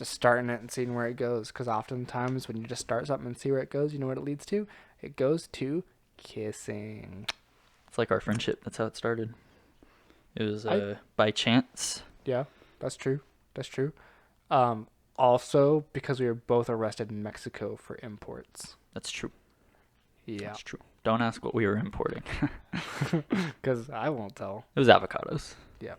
just starting it and seeing where it goes. Because oftentimes when you just start something and see where it goes, you know what it leads to? It goes to kissing. It's like our friendship. That's how it started. It was by chance. Yeah, that's true. That's true. Also, because we were both arrested in Mexico for imports. That's true. Yeah. That's true. Don't ask what we were importing. Because I won't tell. It was avocados. Yeah.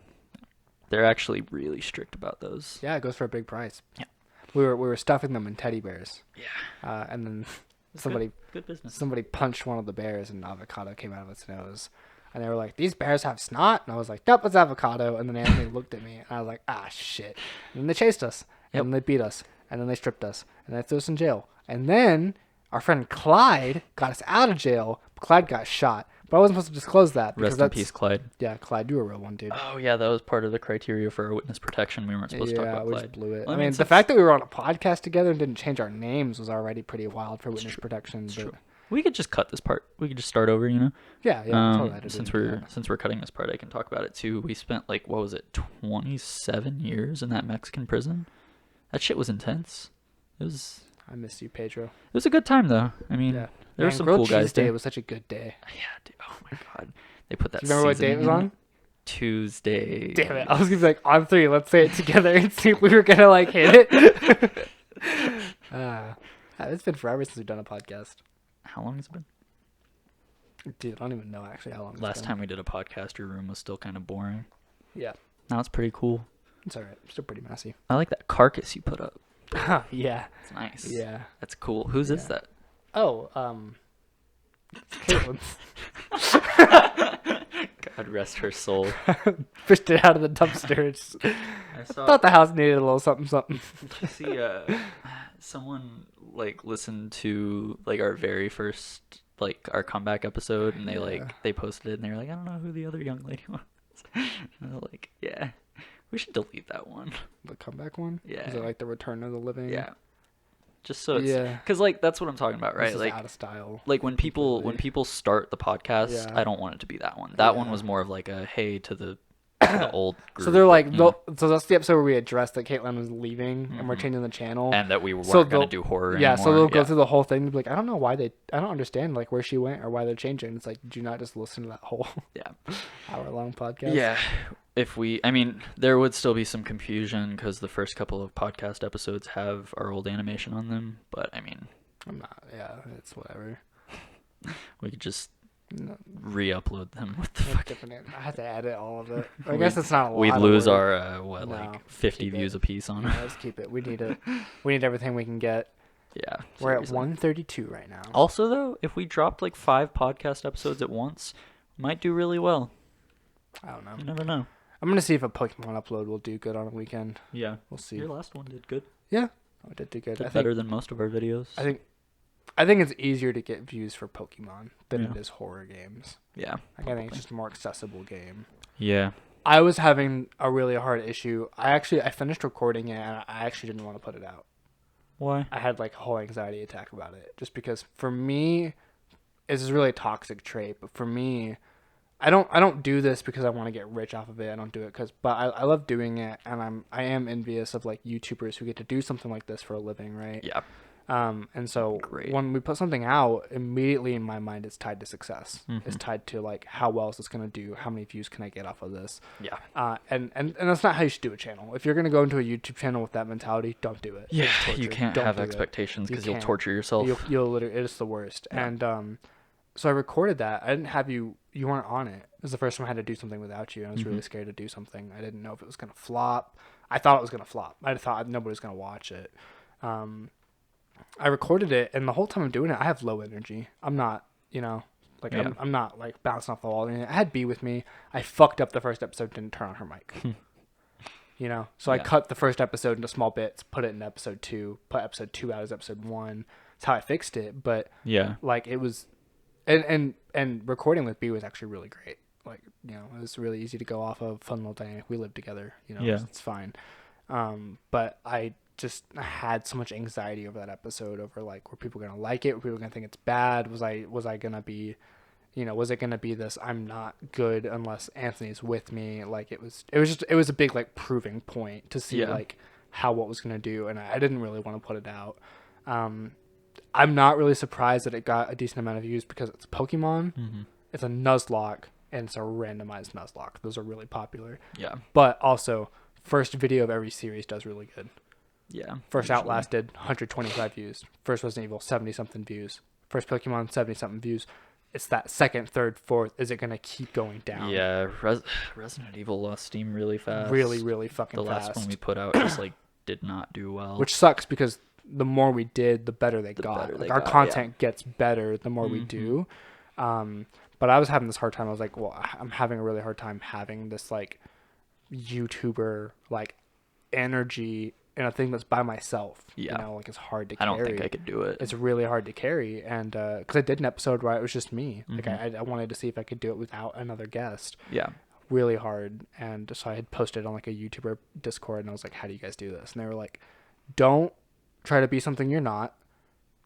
They're actually really strict about those. Yeah, it goes for a big price. Yeah. We were stuffing them in teddy bears. Yeah. And then It's good business. somebody punched one of the bears and an avocado came out of its nose. And they were like, "These bears have snot?" And I was like, "Nope, it's avocado." And then Anthony looked at me and I was like, "Ah, shit." And then they chased us. Yep. And they beat us. And then they stripped us. And they threw us in jail. And then our friend Clyde got us out of jail. Clyde got shot. But I wasn't supposed to disclose that. Rest in peace, Clyde. Yeah, Clyde, you were a real one, dude. Oh, yeah, that was part of the criteria for our witness protection. We weren't supposed to talk about we Clyde. just blew it. Well, I mean, the fact that we were on a podcast together and didn't change our names was already pretty wild for witness protection. It's but true. We could just cut this part. We could just start over, you know? Yeah, totally. Since we're cutting this part, I can talk about it too. We spent like, what was it, 27 years in that Mexican prison? That shit was intense. I miss you, Pedro. It was a good time though. I mean, there were some cool guys Day there. was such a good day. Yeah, dude. Oh my god. They put that. Do you remember what day it was on? Tuesday. Damn it! I was gonna be like, on 3, let's say it together and see if we were gonna like hit it. It's been forever since we've done a podcast. How long has it been? Dude, I don't even know actually how long. Last time we did a podcast, your room was still kind of boring. Yeah. Now it's pretty cool. It's alright. Still pretty messy. I like that carcass you put up. Yeah. It's nice. Yeah. That's cool. Whose is that? Oh, Caitlin's. God rest her soul. Fished it out of the dumpster. I thought the house needed a little something. Did you see someone like listened to like our very first like our comeback episode and they posted it and they were like, I don't know who the other young lady was. And I was like, yeah, we should delete that one. The comeback one? Yeah. Is it like the Return of the Living? Yeah. Just so it's because like that's what I'm talking about, right? This is like out of style. Like when people start the podcast, I don't want it to be that one. That one was more of like a hey to the old group. So they're like, so that's the episode where we addressed that Caitlin was leaving and we're changing the channel, and that we weren't gonna do horror anymore. Yeah, so they'll go through the whole thing and be like, I don't know why I don't understand like where she went or why they're changing. It's like, did you not just listen to that whole hour-long podcast? Yeah. I mean, there would still be some confusion because the first couple of podcast episodes have our old animation on them, but I mean, it's whatever. We could just re-upload them. What the fuck? I have to edit all of it. I guess it's not a lot. We'd lose our 50 views a piece on it. Let's keep it. We need it. We need everything we can get. Yeah. We're at 132 right now. Also, though, if we dropped like 5 podcast episodes at once, we might do really well. I don't know. You never know. I'm gonna see if a Pokemon upload will do good on a weekend. Yeah. We'll see. Your last one did good. Yeah. Oh, it did do good. Did better than most of our videos. I think it's easier to get views for Pokemon than it is horror games. Yeah. I think it's just a more accessible game. Yeah. I was having a really hard issue. I finished recording it and I actually didn't want to put it out. Why? I had like a whole anxiety attack about it. Just because for me, it's a really toxic trait. But for me, I don't do this because I want to get rich off of it. I don't do it but I love doing it, and I am envious of like YouTubers who get to do something like this for a living, right? Yeah. And so when we put something out, immediately in my mind, it's tied to success. Mm-hmm. It's tied to like, how well is this going to do? How many views can I get off of this? Yeah. And that's not how you should do a channel. If you're going to go into a YouTube channel with that mentality, don't do it. Yeah. You can't have expectations because you'll torture yourself. You'll literally, it's the worst. Yeah. And, so I recorded that. I didn't have you weren't on it. It was the first time I had to do something without you. And I was really scared to do something. I didn't know if it was going to flop. I thought it was going to flop. I thought nobody was going to watch it. I recorded it, and the whole time I'm doing it, I have low energy. I'm not, I'm not like bouncing off the wall. I had B with me. I fucked up the first episode, didn't turn on her mic. So I cut the first episode into small bits, put it in episode 2, put episode 2 out as episode 1. That's how I fixed it. But like it was, and recording with B was actually really great. Like, it was really easy to go off of, fun little dynamic. We lived together, it's fine. But I just had so much anxiety over that episode, over like, were people gonna like it? Were people gonna think it's bad? Was I gonna be, was it gonna be this I'm not good unless Anthony's with me? Like it was a big like proving point to see like how what was gonna do, and I didn't really want to put it out. I'm not really surprised that it got a decent amount of views because it's Pokemon, it's a Nuzlocke, and it's a randomized Nuzlocke. Those are really popular. Yeah. But also, first video of every series does really good. Yeah. First usually. Outlast did 125 views. First Resident Evil 70 something views. First Pokemon 70 something views. It's that second, third, fourth. Is it gonna keep going down? Yeah. Resident Evil lost steam really fast. Really, really fucking the fast. last one we put out just like did not do well. Which sucks because the more we did, the better they got. better they Our got, content gets better the more we do. But I was having this hard time. I was like, well, I'm having a really hard time having this like YouTuber like energy in a thing that's by myself. Yeah. You know, like it's hard to carry. I don't think I could do it. It's really hard to carry. And because I did an episode where it was just me. Like I wanted to see if I could do it without another guest. Yeah. Really hard. And so I had posted on like a YouTuber Discord and I was like, how do you guys do this? And they were like, don't try to be something you're not.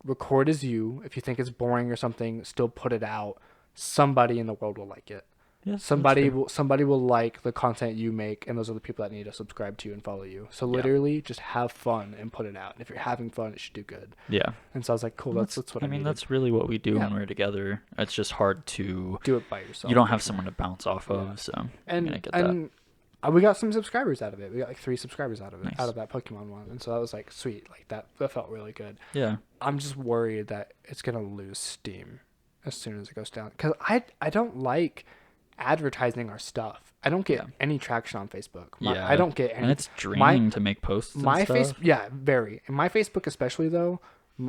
Record as you. If you think it's boring or something, still put it out. Somebody in the world will like it. Yeah, somebody will like the content you make, and those are the people that need to subscribe to you and follow you. So literally just have fun and put it out. And if you're having fun, it should do good. Yeah. And so I was like, cool, that's what I mean. That's really what we do when we're together. It's just hard to do it by yourself. You don't have someone to bounce off of, so I'm gonna get that. We got some subscribers out of it. We got like 3 subscribers out of it, Nice. out of that Pokemon one. And so that was like sweet. Like that felt really good. Yeah. I'm just worried that it's gonna lose steam as soon as it goes down. Because I don't like advertising our stuff. I don't get any traction on Facebook. I don't get any. And it's draining to make posts and stuff. Very. And my Facebook especially though,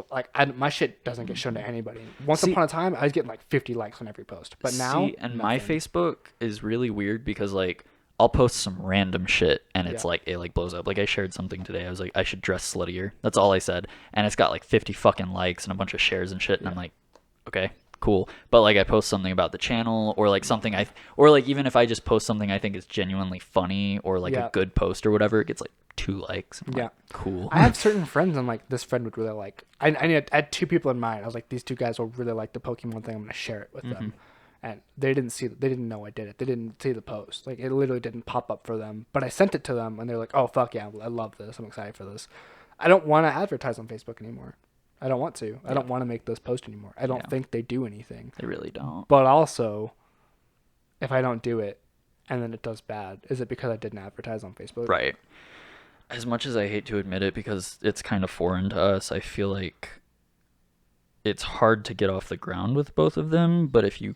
like my shit doesn't get shown to anybody. Once upon a time, I was getting like 50 likes on every post. But now, my Facebook is really weird because like I'll post some random shit and it's like it like blows up. Like I shared something today. I was like, I should dress sluttier. That's all I said. And it's got like 50 fucking likes and a bunch of shares and shit. And I'm like, okay, cool. But like I post something about the channel or like something or like even if I just post something I think is genuinely funny or like a good post or whatever, it gets like 2 likes. I'm like, cool. I have certain friends I'm like, this friend would really like. I had 2 people in mind. I was like, these 2 guys will really like the Pokemon thing. I'm gonna share it with them. And they didn't know I did it. They didn't see the post. Like it literally didn't pop up for them. But I sent it to them and they're like, oh fuck yeah, I love this. I'm excited for this. I don't want to advertise on Facebook anymore. I don't want to. I don't want to make those posts anymore. I don't think they do anything. They really don't. But also, if I don't do it and then it does bad, is it because I didn't advertise on Facebook? Right. As much as I hate to admit it because it's kind of foreign to us, I feel like it's hard to get off the ground with both of them, but if you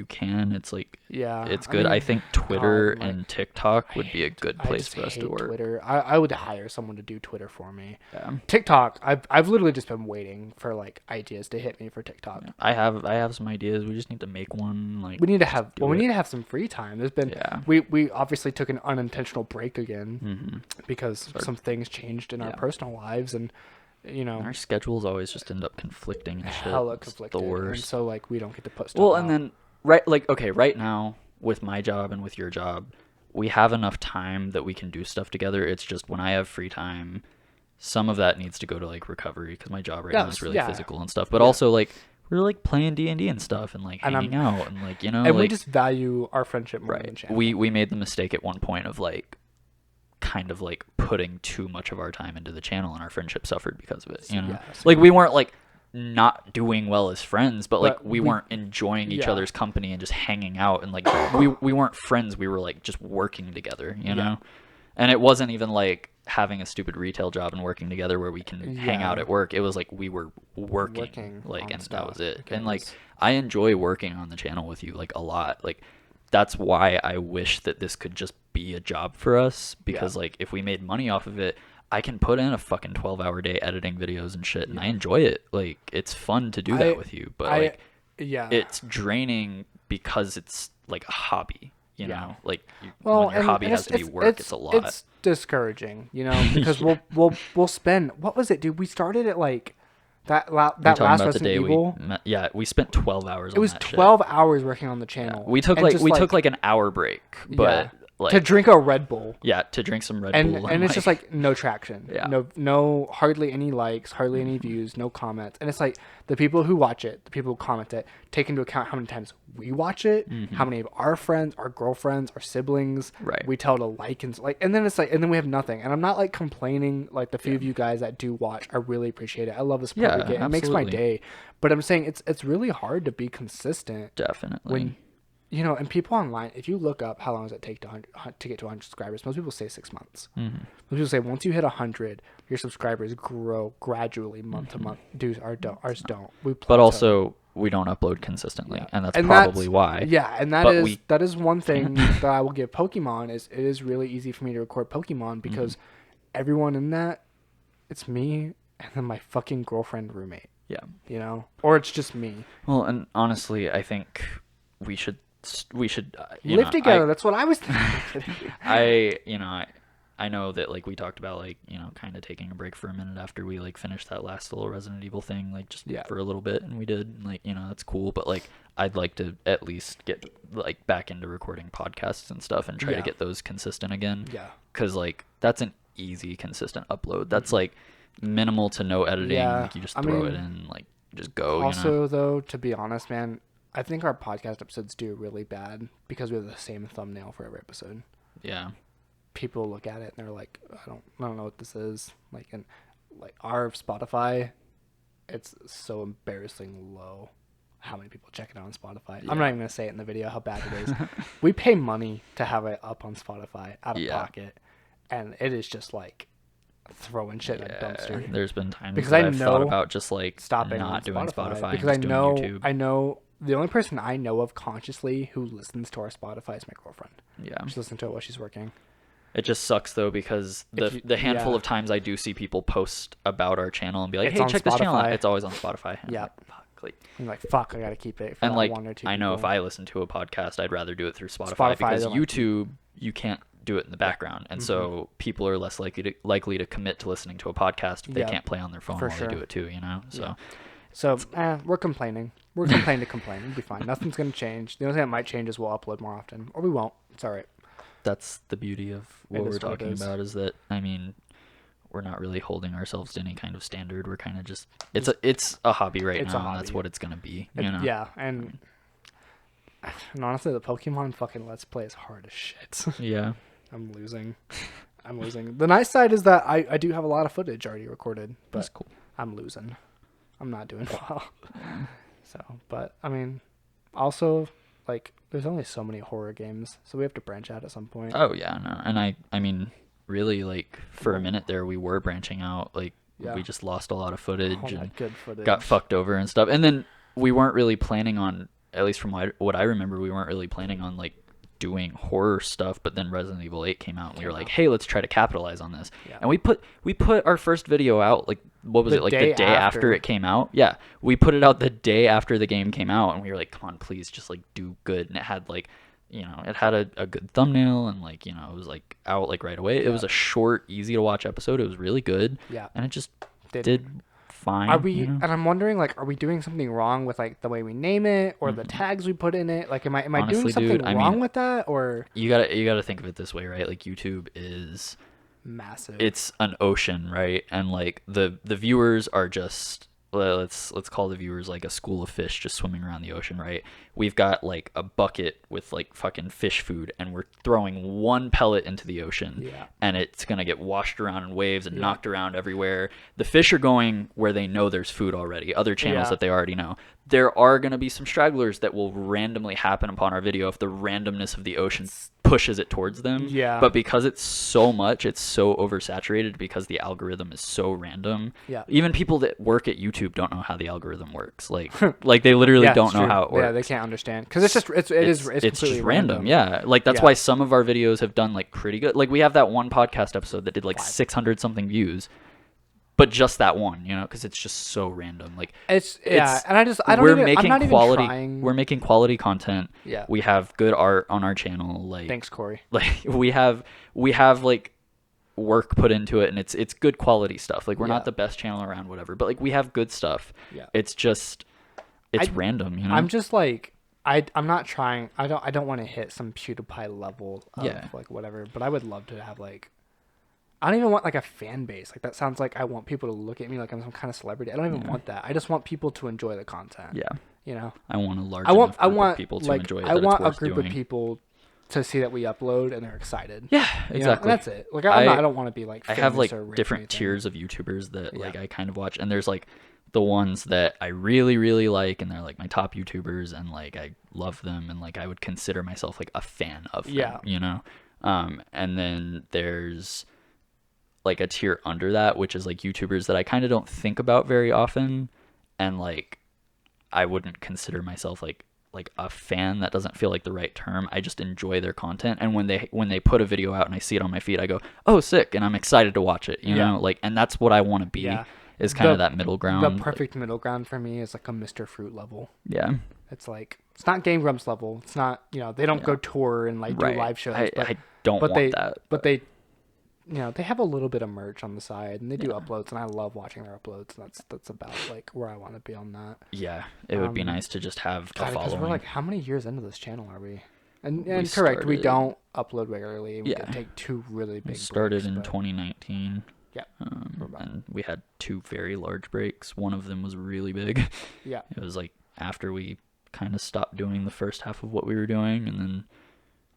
can, it's like it's good. I think Twitter and TikTok would be a good place for us to work. Twitter. I would hire someone to do Twitter for me. Yeah. TikTok, I've literally just been waiting for like ideas to hit me for TikTok. Yeah. I have some ideas. We just need to make one. Like we need to have some free time. There's been we obviously took an unintentional break again because some things changed in our personal lives and. You know, our schedules always just end up conflicting and shit. Hella conflicted. The worst. And so like we don't get to put stuff Well, out. and then right now with my job and with your job, we have enough time that we can do stuff together. It's just when I have free time, some of that needs to go to like recovery because my job right now is really physical and stuff. But also like we're like playing D&D and stuff and like hanging out and like and like, we just value our friendship more than channel. We made the mistake at one point of like kind of like putting too much of our time into the channel and our friendship suffered because of it, you know. Like we weren't like not doing well as friends, but like we weren't enjoying each other's company and just hanging out and like we weren't friends, we were like just working together, you know. And it wasn't even like having a stupid retail job and working together where we can hang out at work. It was like we were working like and that was it. And like I enjoy working on the channel with you like a lot. Like that's why I wish that this could just be a job for us because like if we made money off of it, I can put in a fucking 12-hour day editing videos and shit and I enjoy it. Like it's fun to do that with you, but it's draining because it's like a hobby, you know. Like when your hobby has to be work, it's a lot. It's discouraging, you know, because we'll spend, what was it, dude? We started at like that last Resident Evil. We spent 12 hours on that. It was 12 hours working on the channel. We took like an hour break, but like to drink a Red Bull. Yeah, to drink some Red and Bull. And it's just like no traction. Yeah. No hardly any likes, hardly any views, no comments. And it's like the people who watch it, the people who comment it, take into account how many times we watch it, how many of our friends, our girlfriends, our siblings, we tell to like, and then it's like, and then we have nothing. And I'm not like complaining, like the few of you guys that do watch, I really appreciate it. I love the support we get. It makes my day. But I'm saying it's really hard to be consistent. Definitely. When, you know, and people online, if you look up how long does it take to get to 100 subscribers, most people say 6 months. Most people say once you hit 100, your subscribers grow gradually month to month. Dude, ours don't. But also, we don't upload consistently, and that's probably why. Yeah, and that is one thing that I will give Pokemon is it is really easy for me to record Pokemon because everyone in that, it's me and then my fucking girlfriend roommate. Yeah. You know? Or it's just me. Well, and honestly, I think we should live together. That's what I was thinking. I know that like we talked about like, you know, kind of taking a break for a minute after we like finished that last little Resident Evil thing, like just for a little bit, and we did, like, you know, that's cool, but like I'd like to at least get like back into recording podcasts and stuff and try to get those consistent again. Yeah. 'Cause like that's an easy consistent upload. That's like minimal to no editing. Like you just throw it in, like just go. Also, you know? though, to be honest, man, I think our podcast episodes do really bad because we have the same thumbnail for every episode. Yeah. People look at it and they're like, I don't know what this is. Like, and like our Spotify, it's so embarrassing low how many people check it out on Spotify. I'm not even gonna say it in the video how bad it is. We pay money to have it up on Spotify out of pocket, and it is just like throwing shit in a dumpster. There's been times because I've thought about just like stopping not doing Spotify because and just doing YouTube. I know the only person I know of consciously who listens to our Spotify is my girlfriend. Yeah, she's listening to it while she's working. It just sucks though because the handful of times I do see people post about our channel and be like, "Hey, check this channel out." It's always on Spotify. Yeah. I'm like, fuck, I gotta keep it. And like, I know if I listen to a podcast, I'd rather do it through Spotify because YouTube, you can't do it in the background, and so people are less likely to commit to listening to a podcast if they can't play on their phone while they do it too. You know, so we're complaining. We're complaining to complain. It'll be fine. Nothing's gonna change. The only thing that might change is we'll upload more often, or we won't. It's all right. That's the beauty of what we're talking about is that, I mean, we're not really holding ourselves to any kind of standard. We're kind of just it's a hobby right now, and that's what it's gonna be. You know? Yeah, and honestly, the Pokemon fucking Let's Play is hard as shit. Yeah, I'm losing. The nice side is that I do have a lot of footage already recorded, but that's cool. I'm losing. I'm not doing well. So, but I mean, also like there's only so many horror games, so we have to branch out at some point. Oh yeah, no, and I mean, really, like for a minute there, we were branching out. Like we just lost a lot of footage and got fucked over and stuff. And then we weren't really planning on, at least from what I remember, we weren't really planning on like doing horror stuff. But then Resident Evil 8 came out, and we were like, hey, let's try to capitalize on this. Yeah. And we put our first video out like, what was it, like the day after it came out? Yeah, we put it out the day after the game came out, and we were like, come on, please just like do good. And it had like, you know, it had a good thumbnail, and like, you know, it was like out like right away. It was a short, easy to watch episode. It was really good. Yeah, and it just did fine. Are we? You know? And I'm wondering, like, are we doing something wrong with like the way we name it or the tags we put in it? Like, am I honestly, doing something wrong with that? Or you gotta think of it this way, right? Like YouTube is massive. It's an ocean, right? And like the viewers are just, let's call the viewers like a school of fish just swimming around the ocean, right? We've got like a bucket with like fucking fish food, and we're throwing one pellet into the ocean, and it's gonna get washed around in waves and knocked around everywhere. The fish are going where they know there's food already, other channels that they already know. There are gonna be some stragglers that will randomly happen upon our video if the randomness of the ocean pushes it towards them. Yeah. But because it's so much, it's so oversaturated because the algorithm is so random. Yeah. Even people that work at YouTube don't know how the algorithm works. Like they literally don't know how it works. Yeah, they can't understand because it's just random. Yeah. Like that's why some of our videos have done like pretty good. Like we have that one podcast episode that did like 600 something views. But just that one, you know, because it's just so random. Like and we're making quality content. Yeah, we have good art on our channel. Like thanks, Corey. Like we have like work put into it, and it's good quality stuff. Like we're not the best channel around, whatever, but like we have good stuff. Yeah, it's just random, you know. I'm just like I'm not trying. I don't want to hit some PewDiePie level of Yeah. like whatever. But I would love to have like. I don't even want like a fan base. Like that sounds like I want people to look at me like I'm some kind of celebrity. I don't even Yeah. want that. I just want people to enjoy the content. Yeah. You know. I want a large enough group of people to like enjoy it I that want it's a worth group doing. of people to see that we upload and they're excited. Yeah, You know? exactly. And that's it. Like I don't want to be like. I have famous like or rich or different anything. tiers of YouTubers that like Yeah. I kind of watch, and there's like the ones that I really really like, and they're like my top YouTubers, and like I love them, and like I would consider myself like a fan of them. Yeah. You know, and then there's like a tier under that, which is like YouTubers that I kind of don't think about very often, and like I wouldn't consider myself like a fan. That doesn't feel like the right term. I just enjoy their content, and when they put a video out and I see it on my feed, I go, oh sick, and I'm excited to watch it, you know, like, and that's what I want to be. Yeah. Is kind of that middle ground. The perfect middle ground for me is like a Mr. Fruit level. Yeah. It's like it's not Game Grumps level. It's not, you know, they don't go tour and like do live shows. I don't want that. But they, you know, they have a little bit of merch on the side and they do uploads, and I love watching their uploads. And that's about like where I want to be on that. Yeah, it would be nice to just have a following. Because we're like, how many years into this channel are we? And correct, started, we don't upload regularly. We Yeah. did take 2 really big. We started breaks, in but 2019. Yeah. And we had 2 very large breaks. One of them was really big. Yeah. It was like after we kind of stopped doing the first half of what we were doing, and then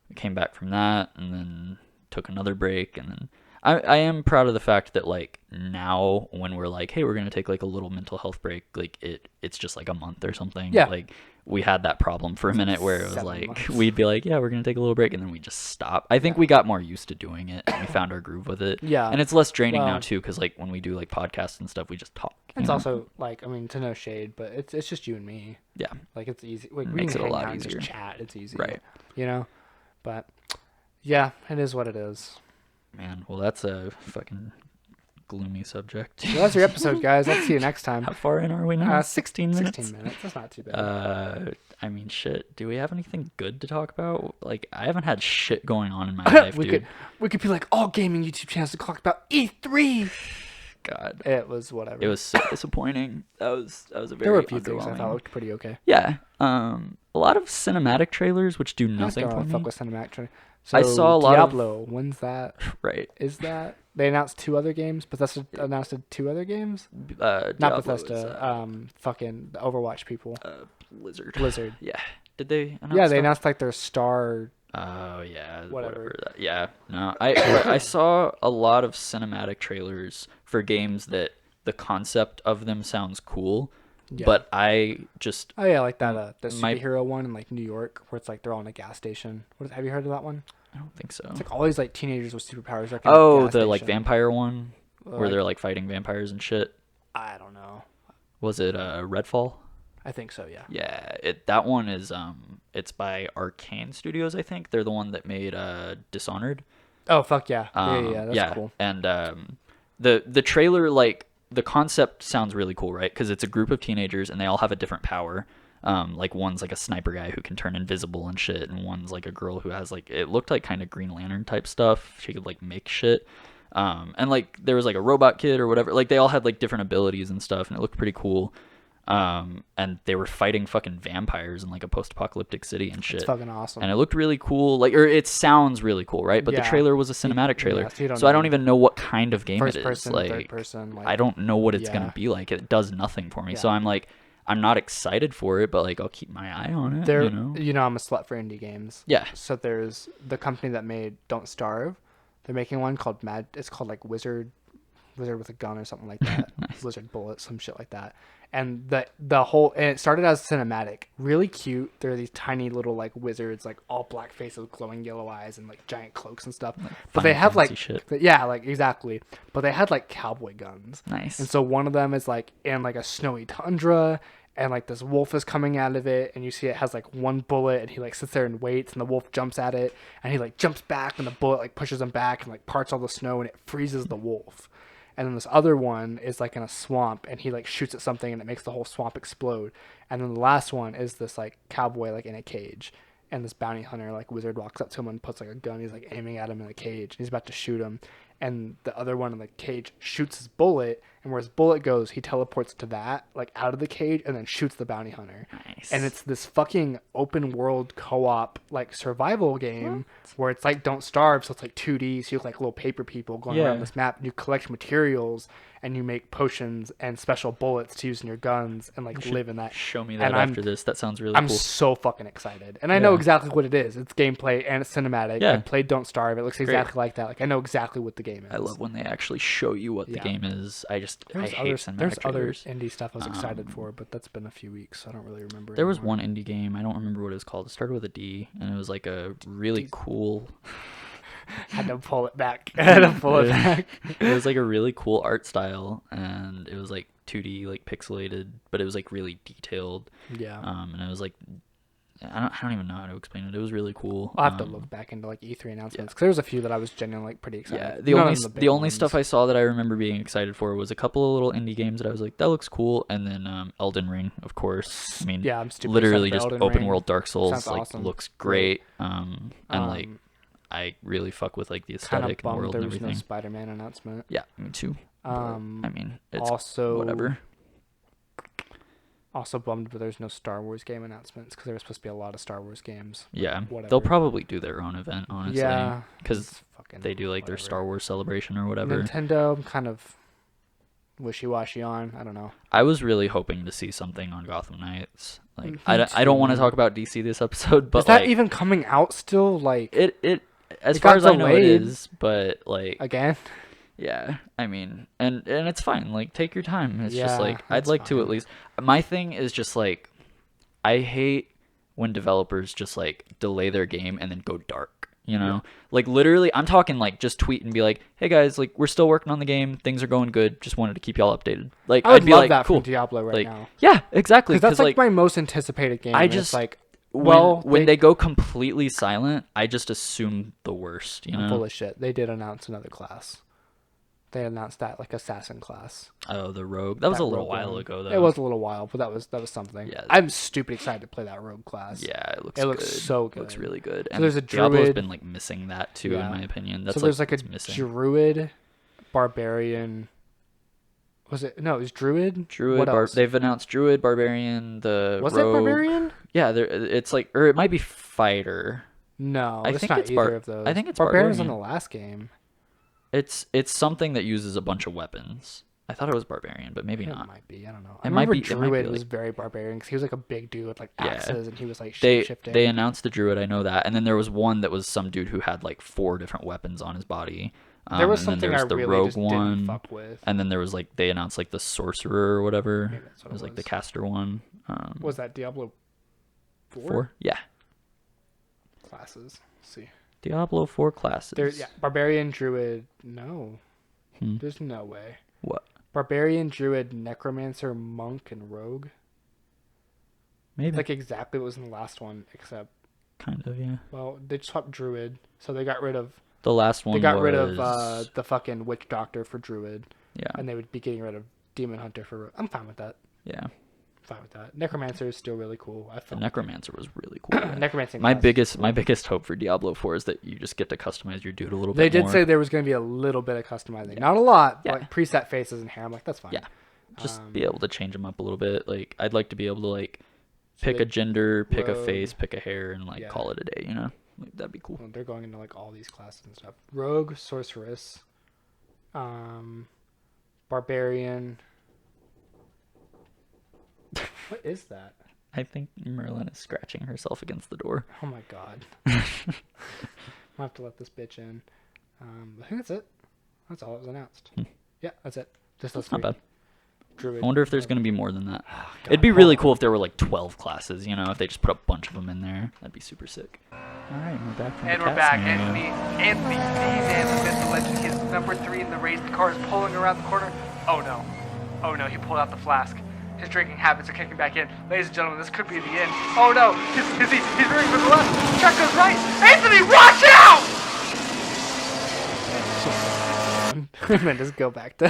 we came back from that, and then took another break, and then I am proud of the fact that like now when we're like, hey, we're gonna take like a little mental health break, like it's just like a month or something. Yeah. Like we had that problem for a minute where it was 7 like months. we'd be like, yeah, we're gonna take a little break, and then we just stop. I think we got more used to doing it, and we found our groove with it. Yeah. And it's less draining now Well- too, because like when we do like podcasts and stuff, we just talk. you It's know? also like, I mean, to no shade, but it's just you and me. Yeah. Like it's easy. Like we Makes can it a hang lot out and easier. just chat. It's easy. Right. You know, but yeah, it is what it is. Man, well that's a fucking gloomy subject. Well, that's your episode, guys. I'll see you next time. How far in are we now? 16 minutes. 16 minutes. That's not too bad. I mean, shit. Do we have anything good to talk about? Like, I haven't had shit going on in my life, dude. we could be like all gaming YouTube channels to talk about E3. God, It was whatever. it was so disappointing. That was a very there were a few things I underwhelming- thought looked pretty okay. Yeah. A lot of cinematic trailers which do I nothing don't for wanna me. fuck with cinematic trailer. So I saw a lot of- Diablo. When's that? Right. Is that they announced 2 other games? Bethesda announced 2 other games. Not Diablo Bethesda. is, Fucking the Overwatch people. Blizzard. Blizzard. Yeah. Did they announce Yeah, they that? announced like their Star. Oh yeah, Whatever. Yeah, no, I saw a lot of cinematic trailers for games that the concept of them sounds cool, Yeah. but I just Oh yeah, like that the My- superhero one in like New York, where it's like they're all in a gas station. Have you heard of that one? I don't think so. It's like all these like teenagers with superpowers. Like, in a Oh, gas the like station. vampire one where Like- they're like fighting vampires and shit. I don't know. Was it Redfall? I think so. Yeah. Yeah, that one is it's by Arcane Studios, I think. They're the one that made Dishonored. Oh fuck yeah. Yeah. That's cool. And the trailer, like the concept sounds really cool, right? Because it's a group of teenagers and they all have a different power. Like one's like a sniper guy who can turn invisible and shit, and one's like a girl who has like, it looked like kind of Green Lantern type stuff. She could like make shit. And like there was like a robot kid or whatever. Like they all had like different abilities and stuff, and it looked pretty cool. And they were fighting fucking vampires in like a post-apocalyptic city and shit. It's fucking awesome. And it looked really cool, like, or it sounds really cool, right? But the Yeah. trailer was a cinematic trailer, yeah, so you don't so I don't know. even know what kind of game First it is. person, Like, third person. Like, I don't know what it's yeah. gonna be like. It does nothing for me, so Yeah. I'm like, I'm not excited for it, but like, I'll keep my eye on it. There, You know? I'm a slut for indie games. Yeah. So there's the company that made Don't Starve. They're making one called Mad. It's called like Wizard with a gun or something like that. Nice. Wizard bullet, some shit like that. And the whole, and it started as cinematic, really cute. There are these tiny little like wizards, like all black faces, glowing yellow eyes, and like giant cloaks and stuff. But they Final have like, Fantasy shit. yeah, like exactly. But they had like cowboy guns. Nice. And so one of them is like in like a snowy tundra, and like this wolf is coming out of it, and you see it has like one bullet, and he like sits there and waits, and the wolf jumps at it, and he like jumps back, and the bullet like pushes him back and like parts all the snow, and it freezes the wolf. And then this other one is like in a swamp, and he like shoots at something, and it makes the whole swamp explode. And then the last one is this like cowboy like in a cage, and this bounty hunter like wizard walks up to him and puts like a gun. He's like aiming at him in a cage, and he's about to shoot him. and the other one in the cage shoots his bullet, and where his bullet goes, he teleports to that, like out of the cage, and then shoots the bounty hunter. Nice. And it's this fucking open world co-op like survival game where it's like Don't Starve, so it's like 2D, so you look like little paper people going around this map, and you collect materials, and you make potions and special bullets to use in your guns, and like live in that. Show me that after this. That sounds really cool. I'm so fucking excited. And I know exactly what it is. It's gameplay and it's cinematic. I played Don't Starve. It looks exactly like that. Like I know exactly what the game is. I love when they actually show you what the game is. I hate cinematic There's other trailers. indie stuff I was excited for, but that's been a few weeks, so I don't really remember. There was one indie game. I don't remember what it was called. It started with a D, and it was like a really cool... Had to pull it back. It was like a really cool art style, and it was like 2D, like pixelated, but it was like really detailed. Yeah. And it was like, I don't even know how to explain it. It was really cool. I'll have to look back into like E3 announcements because there was a few that I was genuinely like pretty excited. Yeah. The only stuff I saw that I remember being excited for was a couple of little indie games that I was like, that looks cool, and then Elden Ring, of course. I mean, yeah, I'm stupid literally just Elden open Ring. world Dark Souls. Sounds like awesome. Looks great. And like. I really fuck with like the aesthetic and the world and everything. There was no Spider-Man announcement. Yeah, me too. I mean, it's also whatever. Also bummed, but there's no Star Wars game announcements because there was supposed to be a lot of Star Wars games. Yeah, whatever. They'll probably do their own event, honestly. Yeah, because they do like their Star Wars celebration or whatever. Nintendo, I'm kind of wishy-washy on. I don't know. I was really hoping to see something on Gotham Knights. Like, I don't want to talk about DC this episode, but is that even coming out still? Like it as far as I know it is, but like again. Yeah, I mean, and it's fine. Like, take your time. It's just like I'd like fine. to at least. My thing is just like, I hate when developers just like delay their game and then go dark. You know, like literally, I'm talking like just tweet and be like, "Hey guys, like we're still working on the game. Things are going good. Just wanted to keep y'all updated." Like, I would be love like, that cool. from Diablo right now. Yeah, exactly. Because that's like my most anticipated game. I just like. When they go completely silent, I just assume the worst. You know, I'm full of shit. They did announce another class. They announced that like assassin class. Oh, the rogue. That was a little while ago, though. It was a little while, but that was something. Yeah. I'm stupid excited to play that rogue class. Yeah, it looks good. So good. It looks really good. So and there's a Diablo's druid. been like missing that too, in my opinion. That's so there's like a missing. druid, barbarian. Was it? No, it was druid. Druid. What else? They've announced druid, barbarian, the was rogue. it barbarian? Yeah, it's like, or it might be fighter. No, I it's think not it's either of those. I think it's barbarian's barbarian. in the last game. It's something that uses a bunch of weapons. I thought it was barbarian, but maybe not. It might be. I don't know. It might be. Druid was very barbarian because he was like a big dude with like axes, and he was like They shifting. announced the druid. I know that, and then there was one that was some dude who had like 4 different weapons on his body. There was and something then there was I the really rogue just one, didn't fuck with. and then there was like they announced like the sorcerer or whatever. Maybe that's what it was like the caster one. Was that Diablo 4? 4? Yeah. Classes. Let's see. Diablo 4 classes. There's barbarian, druid. No, there's no way. What? Barbarian, druid, necromancer, monk, and rogue. Maybe. It's like exactly what was in the last one, except kind of, yeah. well, they swapped druid, so they got rid of. The last one. They got rid of the fucking witch doctor for druid. Yeah. And they would be getting rid of demon hunter for rogue. I'm fine with that. Yeah. Fine with that. Necromancer is still really cool. The necromancer was really cool. Necromancer. My biggest hope for Diablo 4 is that you just get to customize your dude a little bit. They did more. say there was going to be a little bit of customizing, not a lot, but like preset faces and hair. I'm like, that's fine. Yeah, just be able to change them up a little bit. Like I'd like to be able to like pick a gender, pick a face, pick a hair, and like call it a day. You know, like, that'd be cool. Well, they're going into like all these classes and stuff. Rogue, sorceress, barbarian. What is that? I think Merlin is scratching herself against the door. Oh my god. I'll have to let this bitch in. I think that's it. That's all that was announced. Yeah, that's it. Just those Not three. bad. Druid. I wonder if there's going to be more than that. God, It'd be really cool if there were like 12 classes, you know, if they just put a bunch of them in there. That'd be super sick. All right, we're back from And the we're cat back. scenario. Anthony D. Man, the legend. He's number 3 in the race. The car is pulling around the corner. Oh no. Oh no, he pulled out the flask. His drinking habits are kicking back in. Ladies and gentlemen, this could be the end. Oh no, he's veering for the left. Track goes right. Anthony, watch out! And then just go back to.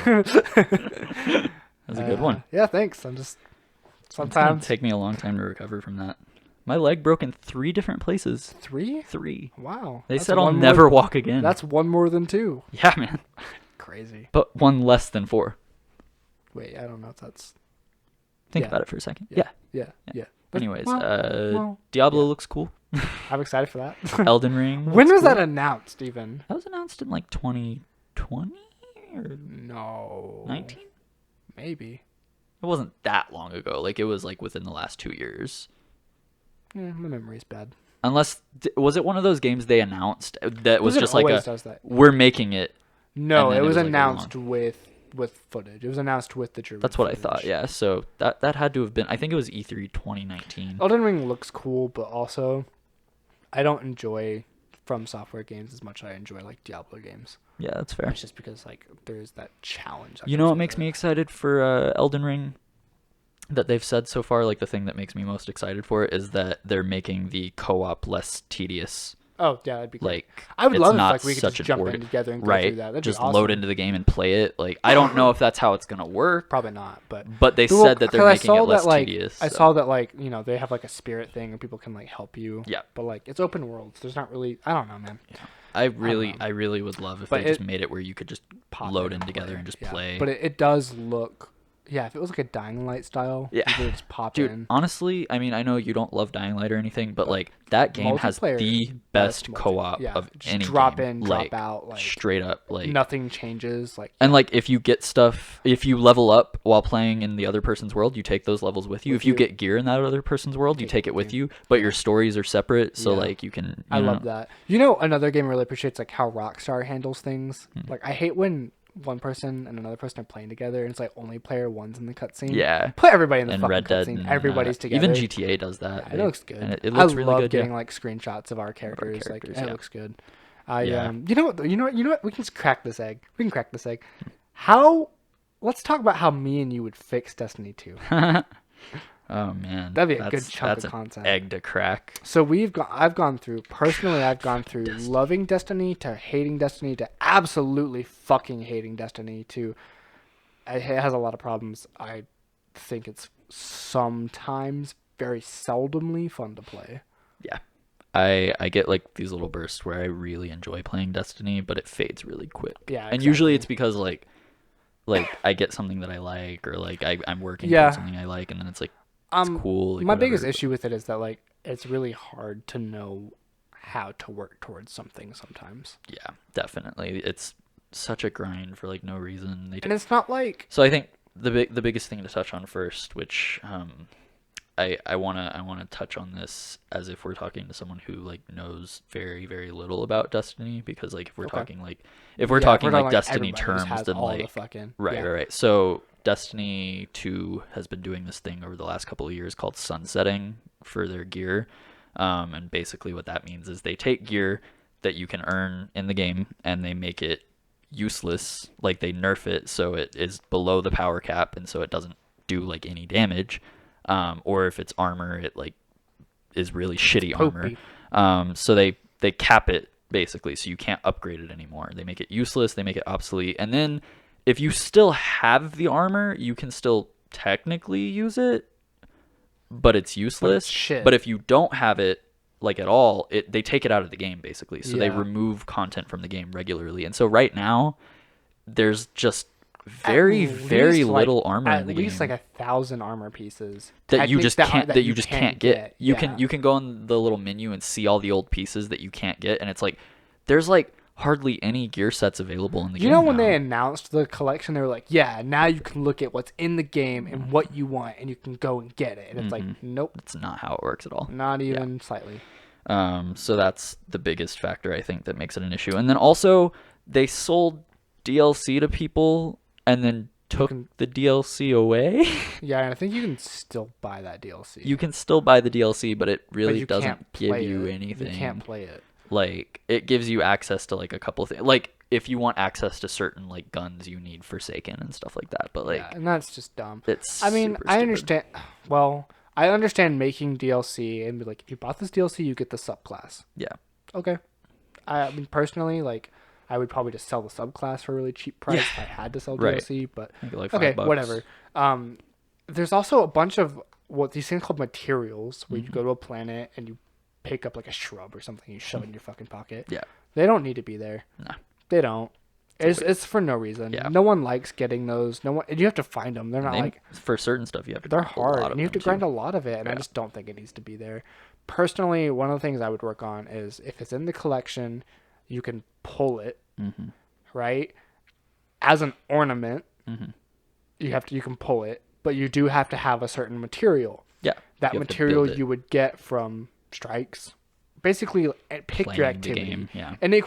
That's a good one. Yeah, thanks. I'm just It's gonna sometimes take me a long time to recover from that. My leg broke in 3 different places. 3? 3. Wow. They That's said I'll one never more, walk again. That's one more than 2. Yeah, man. Crazy. But 1 less than 4. Wait, I don't know if that's... Think Yeah. about it for a second. Yeah. Yeah. But, Anyways, well, Diablo yeah. looks cool. I'm excited for that. Elden Ring. When looks was cool. that announced, even? That was announced in like 2020 or No. 19. Maybe. It wasn't that long ago. Like it was like within the last 2 years. Yeah, my memory's bad. Unless was it one of those games they announced that was Blizzard just like always does that. we're making it. No, and then it was like, a announced launch. with footage. It was announced with the German That's what I footage. thought. Yeah. So that had to have been. I think it was E3 2019. Elden Ring looks cool, but also I don't enjoy From Software games as much as I enjoy like Diablo games. Yeah, that's fair. It's just because like there's that challenge. You know what makes me excited for Elden Ring? That they've said so far, like the thing that makes me most excited for it is that they're making the co-op less tedious. Oh yeah, that'd be great. Like I would it's love if not like we could such just an jump order- in together and go right? through that. That'd Just be awesome. load into the game and play it. Like I don't know if that's how it's gonna work, Probably not, but but they Well, said that they're 'cause I making saw it less that, like, tedious. I so- saw that like they have like a spirit thing where people can like help you. Yeah. But like it's open world, so there's not really. I don't know, man. I know. really would love if But they just it- made it where you could just Pop load in in together play. and just Yeah. play. But it does look. Yeah, if it was like a Dying Light style, Yeah. you could just pop Dude, in. honestly, I mean, I know you don't love Dying Light or anything, but like that game has Multiplayer the is best multi- co-op yeah, of just any drop game. in, drop Like, out, like straight up, like nothing changes. Like And like if you get stuff, if you level up while playing in the other person's world, you take those levels with you. With If you you. get gear in that other person's world, you take it with you. But your stories are separate, so Yeah. like you can. I love that. You know, another game I really appreciates like how Rockstar handles things. Hmm. Like I hate when one person and another person are playing together and it's like only player one's in the cutscene. Yeah. Put everybody in the And fucking Red Dead, cutscene. and, Everybody's together. Even GTA does that. Yeah, it looks good. And it looks I really love good. getting Yeah. like screenshots of our characters. Like characters, it yeah. looks good. I Yeah. you know what? You know what? We can just crack this egg. We can crack this egg. How? Let's talk about how me and you would fix Destiny 2. Oh man, That'd be a good that's chunk of an content. egg to crack. So I've gone through loving Destiny to hating Destiny to absolutely fucking hating Destiny to it has a lot of problems. I think it's sometimes very seldomly fun to play. Yeah. I get like these little bursts where I really enjoy playing Destiny, but it fades really quick. Yeah, And usually exactly. it's because like I get something that I like, or like I'm working Yeah. towards something I like, and then it's like it's cool. Like, My biggest whatever, issue with it is that like it's really hard to know how to work towards something sometimes. but yeah, definitely, it's such a grind for like no reason. And it's not like So I think the biggest thing to touch on first, which I wanna touch on this as if we're talking to someone who like knows very very little about Destiny, because like if we're Okay. talking like if we're yeah, talking we're not like Destiny everybody just terms, has then all the like fucking right yeah. right right. So Destiny 2 has been doing this thing over the last couple of years called sunsetting for their gear, and basically what that means is they take gear that you can earn in the game and they make it useless, like they nerf it so it is below the power cap and so it doesn't do like any damage, or if it's armor it like is really shitty armor. So they cap it basically so you can't upgrade it anymore. They make it useless, they make it obsolete, and then if you still have the armor you can still technically use it, but it's useless. shit. But if you don't have it like at all, they take it out of the game basically. So they Yeah. remove content from the game regularly. And so right now there's just very very little armor in the game. At least like 1,000 armor pieces that you just can't that that you just can't get. You Yeah. can go in the little menu and see all the old pieces that you can't get, and it's like there's like hardly any gear sets available in the game. You know when now. they announced the collection, they were like, "Yeah, now you can look at what's in the game and what you want, and you can go and get it." And it's like, nope, That's not how it works at all. not even slightly. So that's the biggest factor I think that makes it an issue. And then also they sold DLC to people and then took the DLC away. Yeah, and I think you can still buy that DLC. You can still buy the DLC, but it but really you doesn't can't give play you it. anything. You can't play it. Like it gives you access to like a couple of things. Like if you want access to certain like guns you need Forsaken and stuff like that. But like Yeah, and that's just dumb. it's I mean, super I stupid. understand. Well, I understand making DLC and be like, if you bought this DLC, you get the subclass. Yeah. Okay. I mean, personally, like, I would probably just sell the subclass for a really cheap price if I had to sell Right. DLC. But Make it like okay, $5. whatever. There's also a bunch of what these things called materials, where you go to a planet and you pick up like a shrub or something, you shove it in your fucking pocket. Yeah. They don't need to be there. No. They don't. It's for no reason. Yeah. No one likes getting those. No one. And you have to find them. They're not like for certain stuff you have to. they're grind a hard, lot of and you have to them, grind too. a lot of it. And I just don't think it needs to be there. Personally, one of the things I would work on is if it's in the collection, you can pull it, right, as an ornament. You can pull it, but you do have to have a certain material. Yeah. That you have to material build it. you would get from strikes. Basically, pick your Playing the activity, game, yeah. and you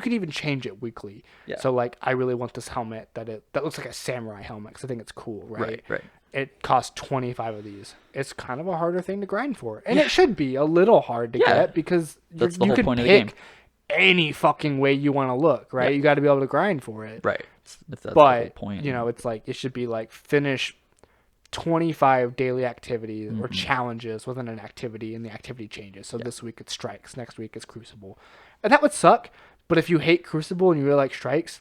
could even change it weekly. Yeah. So like, I really want this helmet that looks like a samurai helmet because I think it's cool, right? Right. It costs 25 of these. It's kind of a harder thing to grind for, and it should be a little hard to get because That's the you whole can point of the game. pick any fucking way you want to look, right? Yeah. You got to be able to grind for it, Right. That's the whole but point. it's like it should be like finish 25 daily activities or challenges within an activity, and the activity changes. So this week it's strikes, next week it's crucible, and that would suck. But if you hate crucible and you really like strikes,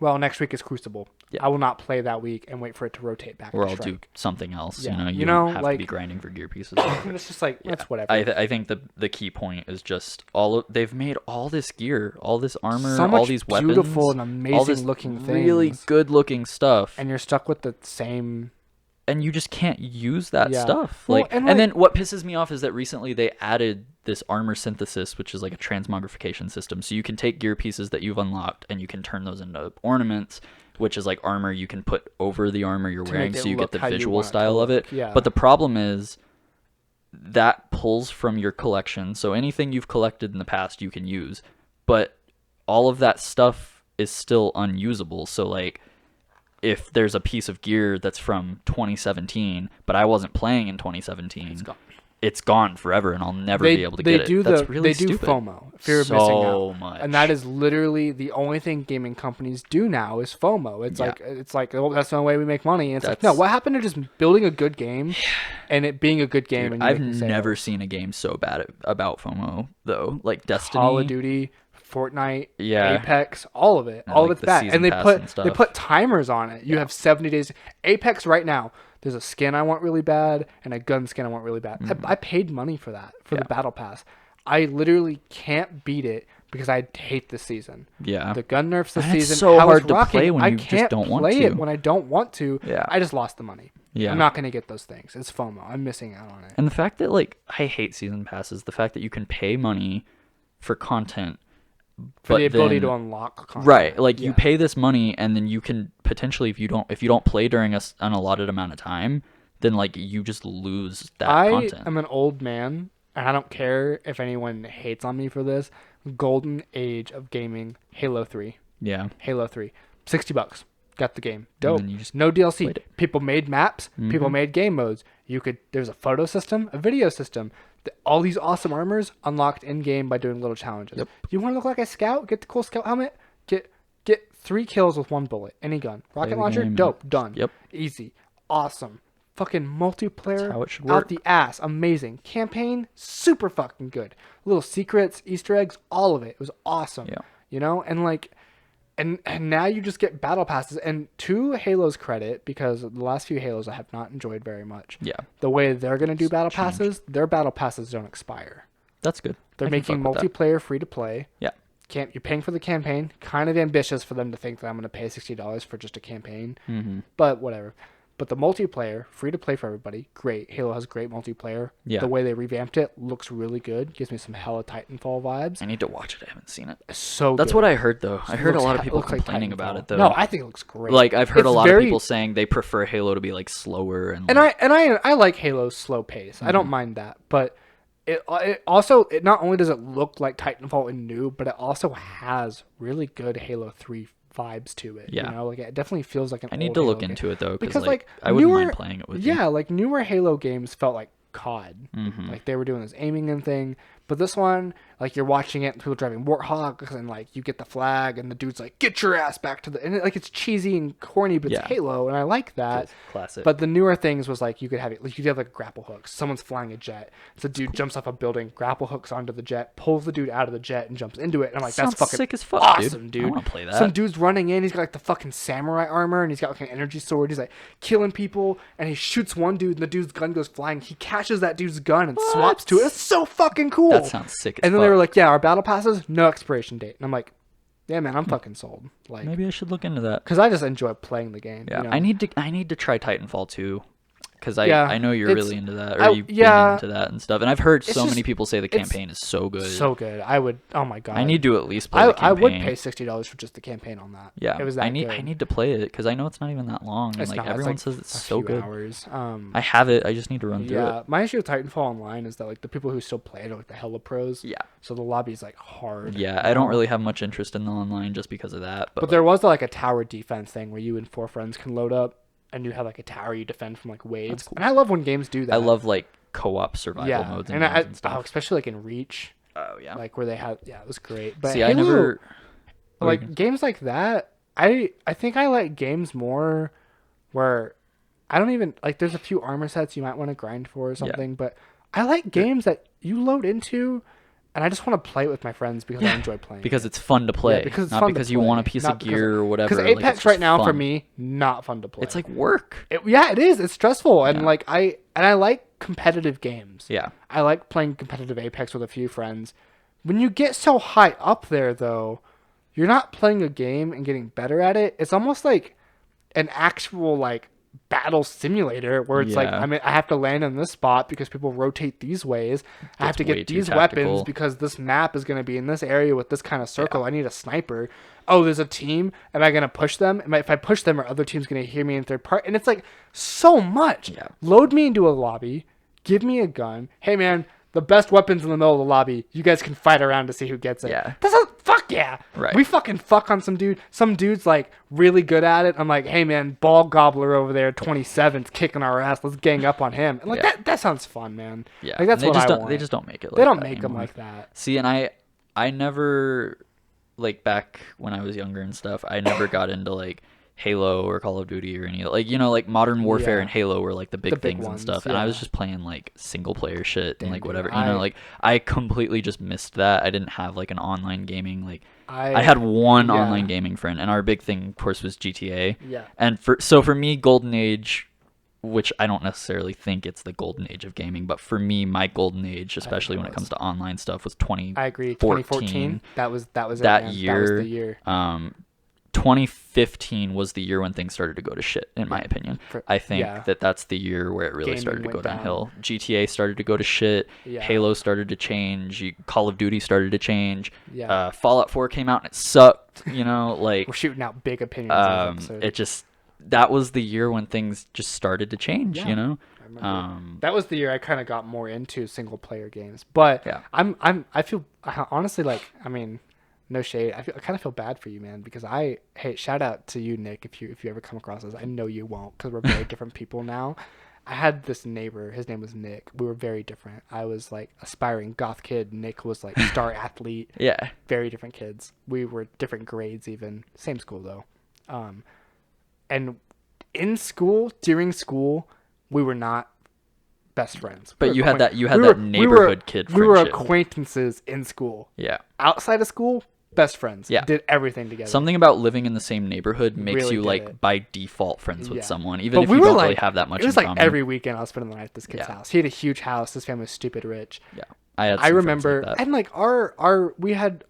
well, next week is crucible. Yeah. I will not play that week and wait for it to rotate back. Or to I'll do strike. something else. Yeah. You You don't know, have like- to be grinding for gear pieces. It's just like that's whatever. I think the key point is just they've made all this gear, all this armor, So much all these weapons, beautiful and all amazing this looking really things. good looking stuff, And you're stuck with the same. and you just can't use that Yeah. stuff. Well, Like, and and then what pisses me off is that recently they added this armor synthesis, which is like a transmogrification system. So you can take gear pieces that you've unlocked and you can turn those into ornaments, which is like armor you can put over the armor you're wearing, make it so you get look the how you visual want it to style of look. it. Yeah. But the problem is that pulls from your collection. So anything you've collected in the past you can use, but all of that stuff is still unusable. So like, if there's a piece of gear that's from 2017, but I wasn't playing in 2017, it's gone forever, and I'll never be able to get it. That's really they do stupid. FOMO, fear of missing out, So much. and that is literally the only thing gaming companies do now is FOMO. It's like oh, that's the only way we make money. And it's like, no, what happened to just building a good game and it being a good game? Dude, and you I've making never sales? seen a game so bad about FOMO though. Like Destiny, Call of Duty, Fortnite, Yeah. Apex, all of it, And, all like, of it's the bad. season And they pass put and they stuff. put timers on it. You have 70 days. Apex right now. There's a skin I want really bad and a gun skin I want really bad. I paid money for that for the battle pass. I literally can't beat it because I hate this season. Yeah. The gun nerfs this And it's season. so how hard it's to rocking, play when I you just can't don't want play to. it when I don't want to. Yeah. I just lost the money. Yeah. I'm not gonna get those things. It's FOMO. I'm missing out on it. And the fact that like I hate season passes, the fact that you can pay money for content, For but the ability then- to unlock content. Right, like you Yeah. pay this money, and then you can potentially, if you don't play during an allotted amount of time, then like you just lose that I content. am an old man, and I don't care if anyone hates on me for this. Golden age of gaming, Halo 3. Yeah, Halo 3. $60. Got the game. Dope. then you just No DLC. played it. People made maps. People made game modes. There's a photo system, a video system. All these awesome armors unlocked in game by doing little challenges. Yep. You want to look like a scout? Get the cool scout helmet. Get 3 kills with 1 bullet. Any gun. Rocket the launcher. game. Dope. Done. Yep. Easy. Awesome. Fucking multiplayer. That's how it should Out work. the ass. Amazing. Campaign. Super fucking good. Little secrets, Easter eggs, all of it. It was awesome. Yeah. You know, and like. And now you just get battle passes. And to Halo's credit, because the last few Halos I have not enjoyed very much. Yeah, The way they're going to do battle passes, their battle passes don't expire. that's good. They're I can making fuck with that. multiplayer free to play. Yeah, You're paying for the campaign. Kind of ambitious for them to think that I'm going to pay $60 for just a campaign. But whatever. But the multiplayer, free to play for everybody, great. Halo has great multiplayer. Yeah. The way they revamped it looks really good. Gives me some hella Titanfall vibes. I need to watch it. I haven't seen it. So That's good. what I heard though. I heard a Looks lot of ha- people looks like complaining about Titanfall. it though. No, I think it looks great. like I've heard It's a lot very- of people saying they prefer Halo to be like slower and. And like, I like Halo's slow pace. I don't mind that, but it also not only does it look like Titanfall and new, but it also has really good Halo 3 vibes to it. Yeah. You know, like it definitely feels like an I need old to Halo look game. into it though, Because like like I wouldn't newer, mind playing it with you. yeah, like newer Halo games felt like COD. Mm-hmm. Like they were doing this aiming and thing, But this one, like, you're watching it, and people driving warthogs, and like you get the flag, and the dude's like, "Get your ass back to the," and like it's cheesy and corny, but it's Halo, and I like that. Classic. But the newer things was like you could have it, like you could have like grapple hooks. Someone's flying a jet, so the dude jumps off a building, grapple hooks onto the jet, pulls the dude out of the jet, and jumps into it. And I'm like, that's fucking sick as fuck, awesome, dude. I want to play that. Some dude's running in, he's got like the fucking samurai armor, and he's got like an energy sword. He's like killing people, and he shoots one dude, and the dude's gun goes flying. He catches that dude's gun and swaps to it. It's so fucking cool. That sounds sick as And then fuck. they were like, yeah, our battle passes, no expiration date. And I'm like, yeah, man, I'm fucking sold. Like, maybe I should look into that. because I just enjoy playing the game. Yeah, you know? I need to try Titanfall 2. Because Yeah, I know you're it's- really into that, or I- you've yeah. been into that and stuff. And I've heard It's so just- many people say the it's campaign is so good. So good. I would. Oh my god. I need to at least play the campaign. I would pay $60 for just the campaign on that. Yeah, it was that I need good. to play it because I know it's not even that long. And It's like not, it's everyone like says it's a so few good. Hours. I have it. I just need to run through Yeah, it. my issue with Titanfall Online is that like the people who still play it are like the hella pros. Yeah. So the lobby's like hard. Yeah, I don't really have much interest in the online just because of that. But, But there was like a tower defense thing where you and 4 friends can load up and you have like a tower you defend from like waves. cool. And I love when games do that. I love like co-op survival modes and, games and stuff. especially like in Reach, Oh yeah. like where they had it was great. But See, Halo, I never like games like that. I think I like games more where I don't even like. There's a few armor sets you might want to grind for or something, but I like games that you load into. And I just want to play it with my friends because I enjoy playing. because it's fun to play, because it's not fun to because you play, want a piece not of gear because- or whatever. Because like, Apex it's right just now for fun. me, not fun to play. It's like work. It's stressful, and Yeah. like I like competitive games. Yeah. I like playing competitive Apex with a few friends. When you get so high up there, though, you're not playing a game and getting better at it. It's almost like an actual like battle simulator where it's like Yeah. I have to land in this spot because people rotate these ways. I have to way get too these tactical. weapons because this map is going to be in this area with this kind of circle. I need a sniper. Oh, there's a team. Am I going to push them? If I push them, are other teams going to hear me in third part? And it's like so much. Yeah. Load me into a lobby. Give me a gun. Hey, man, the best weapons in the middle of the lobby. You guys can fight around to see who gets it. Yeah. Fuck yeah. Right. We fucking fuck on some dude. Some dude's like really good at it. I'm like, hey man, ball gobbler over there, 27's kicking our ass. Let's gang up on him. And like Yeah. that sounds fun, man. Yeah. Like that's And what I don't, want. They just don't make it. Like They don't that make them anymore. like that. See, and I never, like back when I was younger and stuff, I never got into like Halo or Call of Duty or any like like Modern Warfare Yeah. and Halo were like the big big things ones, and stuff, and I yeah. was just playing like single player shit and Damn, like dude, whatever. I- Like I completely just missed that. I didn't have like an online gaming like. I I had one yeah. online gaming friend, and our big thing, of course, was GTA. Yeah. And for me, Golden Age, which I don't necessarily think it's the golden age of gaming, but for me, my golden age, especially when it comes to online stuff, was 2014. I agree. 2014. That was it, That man. That was year, the year. 2015 was the year when things started to go to shit, in my opinion. I think yeah. that's the year where it really Gaming started to go went down. downhill. GTA started to go to shit. Yeah. Halo started to change. Call of Duty started to change. Yeah. Fallout 4 came out and it sucked. Like We're shooting out big opinions. in this episode. it just that was the year when things just started to change. Yeah. I remember. That was the year I kind of got more into single player games. But Yeah. I feel honestly like no shade. I kind of feel bad for you, man, because hey, shout out to you, Nick, if you ever come across this. I know you won't because we're very different people now. I had this neighbor. His name was Nick. We were very different. I was like aspiring goth kid. Nick was like star athlete. Yeah. Very different kids. We were different grades even. Same school though. And in school, during school, we were not best friends. But We were you had that we neighborhood kid We were friendship. acquaintances in school. Yeah. Outside of school, best friends. Yeah. Did everything together. Something about living in the same neighborhood makes Really you did like it. by default friends with Yeah. someone, even But if we you were don't like, really have that much it was in like common. every weekend I was spending the night at this kid's Yeah. house. He had a huge house. His family was stupid rich. Yeah. I had I some friends remember, like that. and like our we had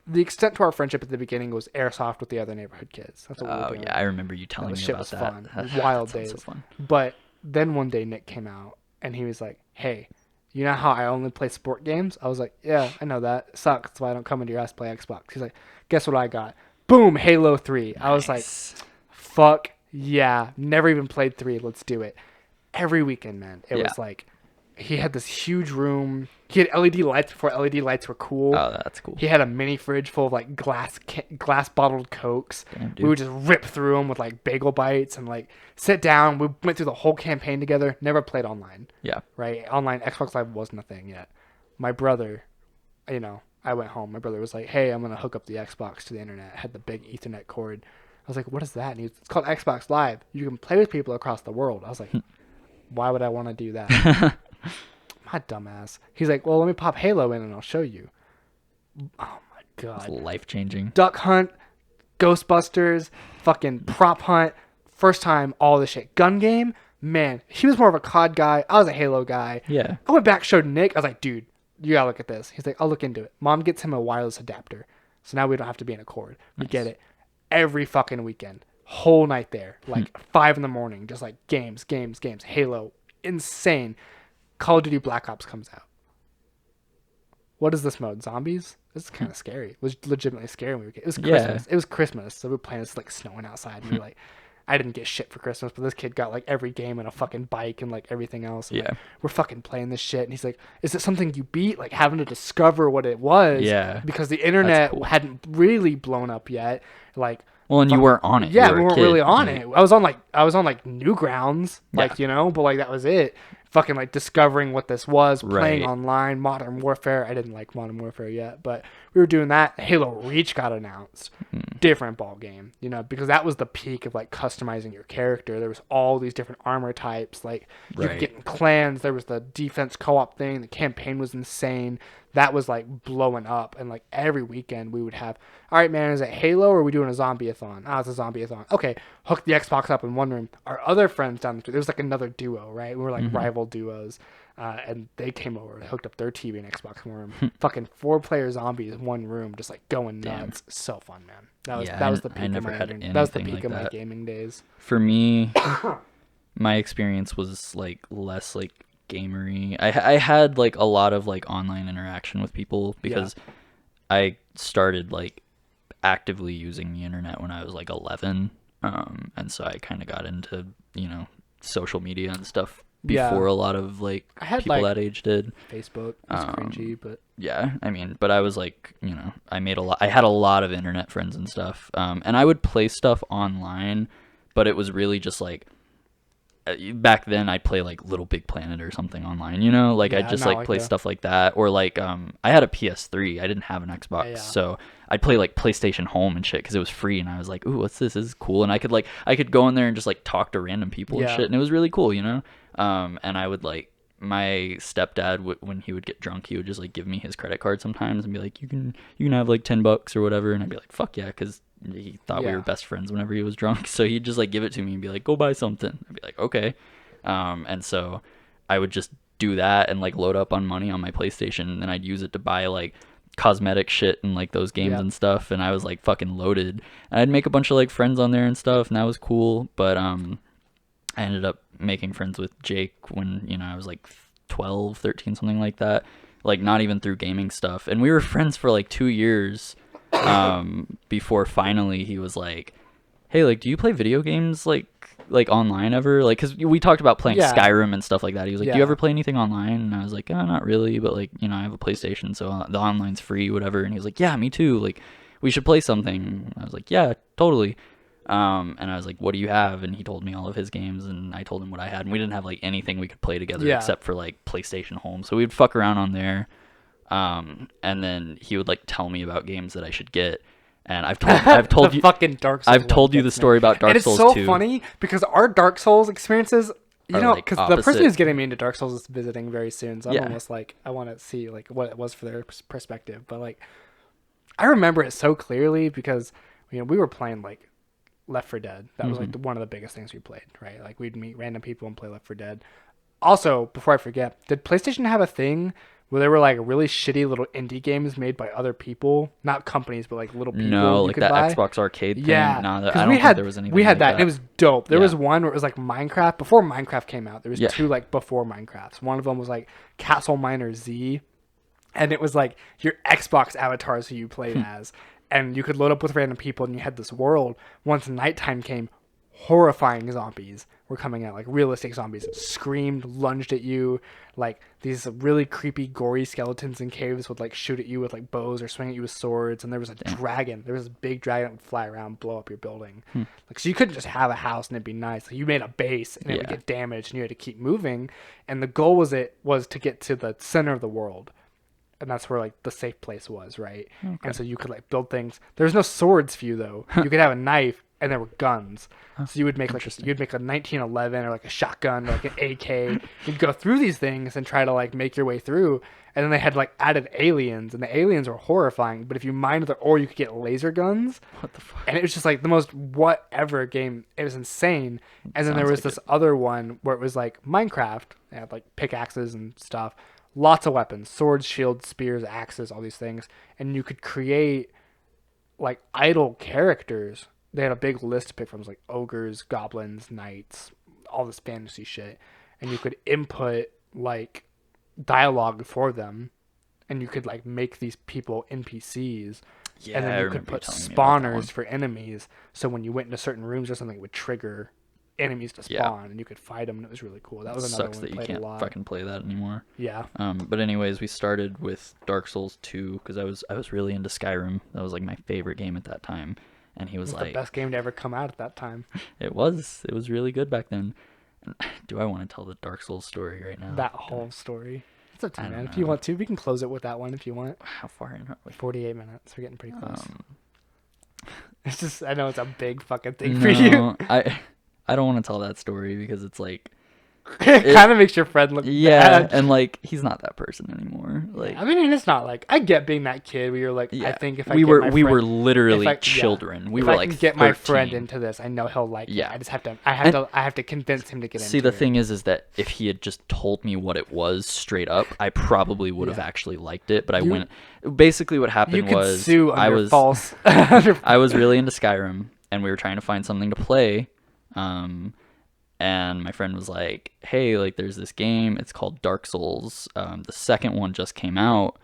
the extent to our friendship at the beginning was airsoft with the other neighborhood kids. That's what we were Oh doing. yeah, I remember you telling That me shit about was that. fun. That Wild sounds days. so fun. But then one day Nick came out and he was like, "Hey, you know how I only play sport games?" I was like, "Yeah, I know that. It sucks. That's why I don't come into your house to play Xbox." He's like, "Guess what I got? Boom, Halo 3." I was like, Nice. "Fuck yeah! Never even played 3. Let's do it." Every weekend, man. It Yeah. was like he had this huge room. He had LED lights before LED lights were cool. Oh, that's cool. He had a mini fridge full of like glass bottled Cokes. Damn, dude. We would just rip through them with like bagel bites and like sit down. We went through the whole campaign together. Never played online, Yeah. right? Online Xbox Live wasn't a thing yet. My brother you know, I went home. My brother was like, "Hey, I'm gonna hook up the Xbox to the internet." I had the big Ethernet cord. I was like, "What is that?" And it's called Xbox Live. You can play with people across the world. I was like, "Why would I want to do that?" My dumbass. He's like, "Well, let me pop Halo in and I'll show you." Oh my It's god. life changing. Duck Hunt, Ghostbusters, fucking Prop Hunt. First time, all this shit. Gun game, man. He was more of a COD guy. I was a Halo guy. Yeah. I went back, showed Nick. I was like, dude, you gotta look at this. He's like, I'll look into it. Mom gets him a wireless adapter. So now we don't have to be in a cord. We Nice. get it every fucking weekend. Whole night there. Like 5 in the morning. Just like games. Halo. Insane. Call of Duty Black Ops comes out. What is this mode? Zombies? This is kind of scary. It was legitimately scary when we were kids. It was Christmas. Yeah. It was Christmas. So we were playing. It's like snowing outside. And we were like, I didn't get shit for Christmas, but this kid got like every game and a fucking bike and like everything else. And, Yeah. like, we're fucking playing this shit. And he's like, is it something you beat? Like having to discover what it was. Yeah. Because the internet cool. hadn't really blown up yet. Like, Well, and you weren't on it. yeah, You were we a weren't kid. really on it. I was on like Newgrounds, like, Yeah. you know, but like that was it. Fucking like discovering what this was, playing Right. online, Modern Warfare. I didn't like Modern Warfare yet, but we were doing that. Halo Reach got announced. Different ball game, you know, because that was the peak of like customizing your character. There was all these different armor types. Like you could Right. get in clans. There was the defense co-op thing. The campaign was insane. That was like blowing up, and like every weekend we would have, all right, man, is it Halo or are we doing a zombie-a-thon? Ah, it's a zombie-a-thon. Okay, hook the Xbox up in one room. Our other friends down the street, there was like another duo, right? We were like rival duos, and they came over and hooked up their TV and Xbox in one room. Fucking 4-player zombies in one room, just like going nuts. So fun, man. That was Yeah, that was the I peak never of my had that was the anything peak like of my that. gaming days. For me, my experience was like less like gamery. I had like a lot of like online interaction with people because I started like actively using the internet when I was like 11, and so I kind of got into, you know, social media and stuff Yeah. before a lot of like I had, people like, that age did. Facebook was cringy, but Yeah, I mean, but I was like, you know, I had a lot of internet friends and stuff, and I would play stuff online, but it was really just like, back then I'd play like Little Big Planet or something online, you know, like Yeah, I'd just not like like play that. stuff like that, or like I had a PS3, I didn't have an Xbox, Yeah. so I'd play like PlayStation Home and shit because it was free, and I was like, ooh, what's this? This is cool, and I could go in there and just like talk to random people and Yeah. shit, and it was really cool, you know, and I would like, my stepdad when he would get drunk, he would just like give me his credit card sometimes and be like, you can have like $10 or whatever, and I'd be like, fuck yeah, because he thought we Yeah. were best friends whenever he was drunk, so he'd just like give it to me and be like, go buy something. I'd be like, okay. And so I would just do that and like load up on money on my PlayStation, and then I'd use it to buy like cosmetic shit and like those games Yeah. and stuff, and I was like fucking loaded, and I'd make a bunch of like friends on there and stuff, and that was cool. But I ended up making friends with Jake when, you know, I was like 12, 13, something like that, like not even through gaming stuff, and we were friends for like 2 years before finally he was like, hey, like, do you play video games like online ever? Like, because we talked about playing Yeah. Skyrim and stuff like that. He was like, do you Yeah. ever play anything online? And I was like, oh, not really, but like, you know, I have a PlayStation, so the online's free, whatever. And he was like, yeah, me too, like, we should play something. I was like, yeah, totally. And I was like, what do you have? And he told me all of his games, and I told him what I had, and we didn't have like anything we could play together Yeah. except for like PlayStation Home, so we'd fuck around on there, and then he would like tell me about games that I should get. And I've told the you fucking Dark Souls. I've told one you the gets me. story about Dark And it's Souls so 2. funny because our Dark Souls experiences, you Are, know, like, because the person opposite. who's getting me into Dark Souls is visiting very soon, so I'm Yeah. almost like, I want to see like what it was for their perspective. But like, I remember it so clearly because, you know, we were playing like Left 4 Dead. That was like one of the biggest things we played, right? Like we'd meet random people and play Left 4 Dead. Also, before I forget, did PlayStation have a thing where there were like really shitty little indie games made by other people, not companies, but like little people No, you like could that buy? Xbox arcade thing. Yeah, No, I 'cause don't think there was anything we had like that, and it was dope. There was Yeah. one where it was like Minecraft. Before Minecraft came out, there was Yeah. 2 like before Minecrafts. One of them was like Castle Miner Z, and it was like your Xbox avatars who you played as, and you could load up with random people, and you had this world. Once nighttime came, horrifying zombies were coming out, like realistic zombies, screamed, lunged at you, like these really creepy, gory skeletons in caves would like shoot at you with like bows or swing at you with swords. And there was a dragon. There was a big dragon that would fly around, blow up your building. Like, so you couldn't just have a house and it'd be nice. Like, you made a base and it would Yeah. get damaged, and you had to keep moving. And the goal was to get to the center of the world. and that's where like the safe place was, right? Okay. And so you could like build things. There was no swords for you though. You could have a knife, and there were guns. So you would make like you'd make a 1911 or like a shotgun or like an AK. You'd go through these things and try to like make your way through. And then they had like added aliens, and the aliens were horrifying. But if you mined the ore, you could get laser guns. What the fuck? And it was just like the most whatever game. It was insane. And then there was Sounds like this other one where it was like Minecraft. They had like pickaxes and stuff. Lots of weapons, swords, shields, spears, axes, all these things. And you could create like idle characters. They had a big list to pick from. It was like ogres, goblins, knights, all this fantasy shit. And you could input like dialogue for them. And you could like make these people NPCs. Yeah, And I then you remember could put telling me about that one. spawners for enemies. So when you went into certain rooms or something, it would trigger enemies to spawn, and you could fight them, and it was really cool. That was another Sucks one we that you played can't a lot. fucking play that anymore. Yeah. But anyways, we started with Dark Souls 2 because I was really into Skyrim. That was like my favorite game at that time. And he was It was like, the best game to ever come out at that time. It was really good back then. And do I want to tell the Dark Souls story right now? That whole story. It's up to you, I man. don't If you know. want to, we can close it with that one if you want. How far in are we? 48 minutes. We're getting pretty close. Um, It's just, I know it's a big fucking thing for you. no, I don't want to tell that story because it's like, It kind of makes your friend look yeah, bad. and like he's not that person anymore. Like, I mean, it's not like, I get being that kid where you're like, yeah, I think if I we get were my we friend, were literally if I- yeah. children. We if were I like can get my friend 13. into this, I know he'll like it. Yeah. I just have to, And- I have to convince him to get into it. See, the thing is that if he had just told me what it was straight up, I probably would have Yeah. actually liked it. But I You- went. Basically, what you happened could was sue under I was false. I was really into Skyrim, and we were trying to find something to play. And my friend was like, "Hey, like, there's this game. It's called Dark Souls. The second one just came out,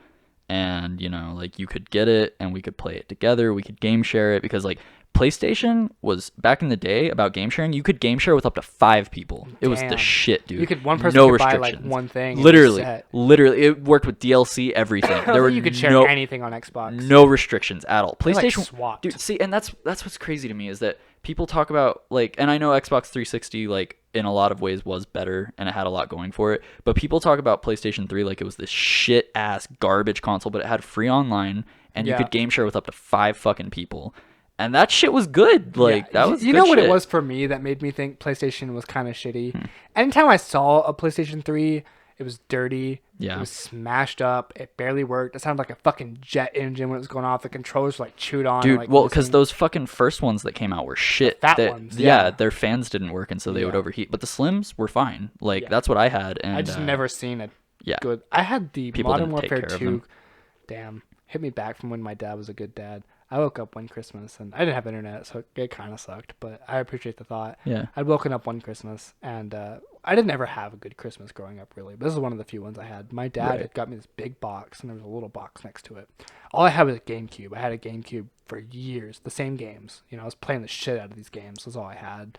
and you know, like, you could get it, and we could play it together. We could game share it because like." PlayStation was back in the day about game sharing. You could game share with up to 5 people. It was the Damn. shit, dude. You could one person no could buy restrictions. like one thing. and Literally, you're set. literally, it worked with DLC, everything. There were you could share no anything on Xbox. no restrictions at all. They're like PlayStation, swapped. dude. See, and that's what's crazy to me is that people talk about like, and I know Xbox 360 like in a lot of ways was better and it had a lot going for it, but people talk about PlayStation 3 like it was this shit ass garbage console, but it had free online and you Yeah. could game share with up to 5 fucking people. And that shit was good. Like Yeah. that was You good know what shit. it was for me that made me think PlayStation was kind of shitty? Hmm. Anytime I saw a PlayStation 3, it was dirty. Yeah. It was smashed up. It barely worked. It sounded like a fucking jet engine when it was going off. The controllers were like chewed on. Dude, like, well, because missing. those fucking first ones that came out were shit. fat That- ones, yeah, yeah. their fans didn't work, and so they would Yeah. overheat. But the slims were fine. Like Yeah. that's what I had, and I just never seen a yeah. good. I had the People Modern didn't take Warfare care of 2. them. Damn, hit me back from when my dad was a good dad. I woke up one Christmas and I didn't have internet, so it kind of sucked. But I appreciate the thought. Yeah. I'd woken up one Christmas and I didn't ever have a good Christmas growing up, really. But this is one of the few ones I had. My dad Right. had got me this big box, and there was a little box next to it. All I had was a GameCube. I had a GameCube for years, the same games. You know, I was playing the shit out of these games. That's all I had.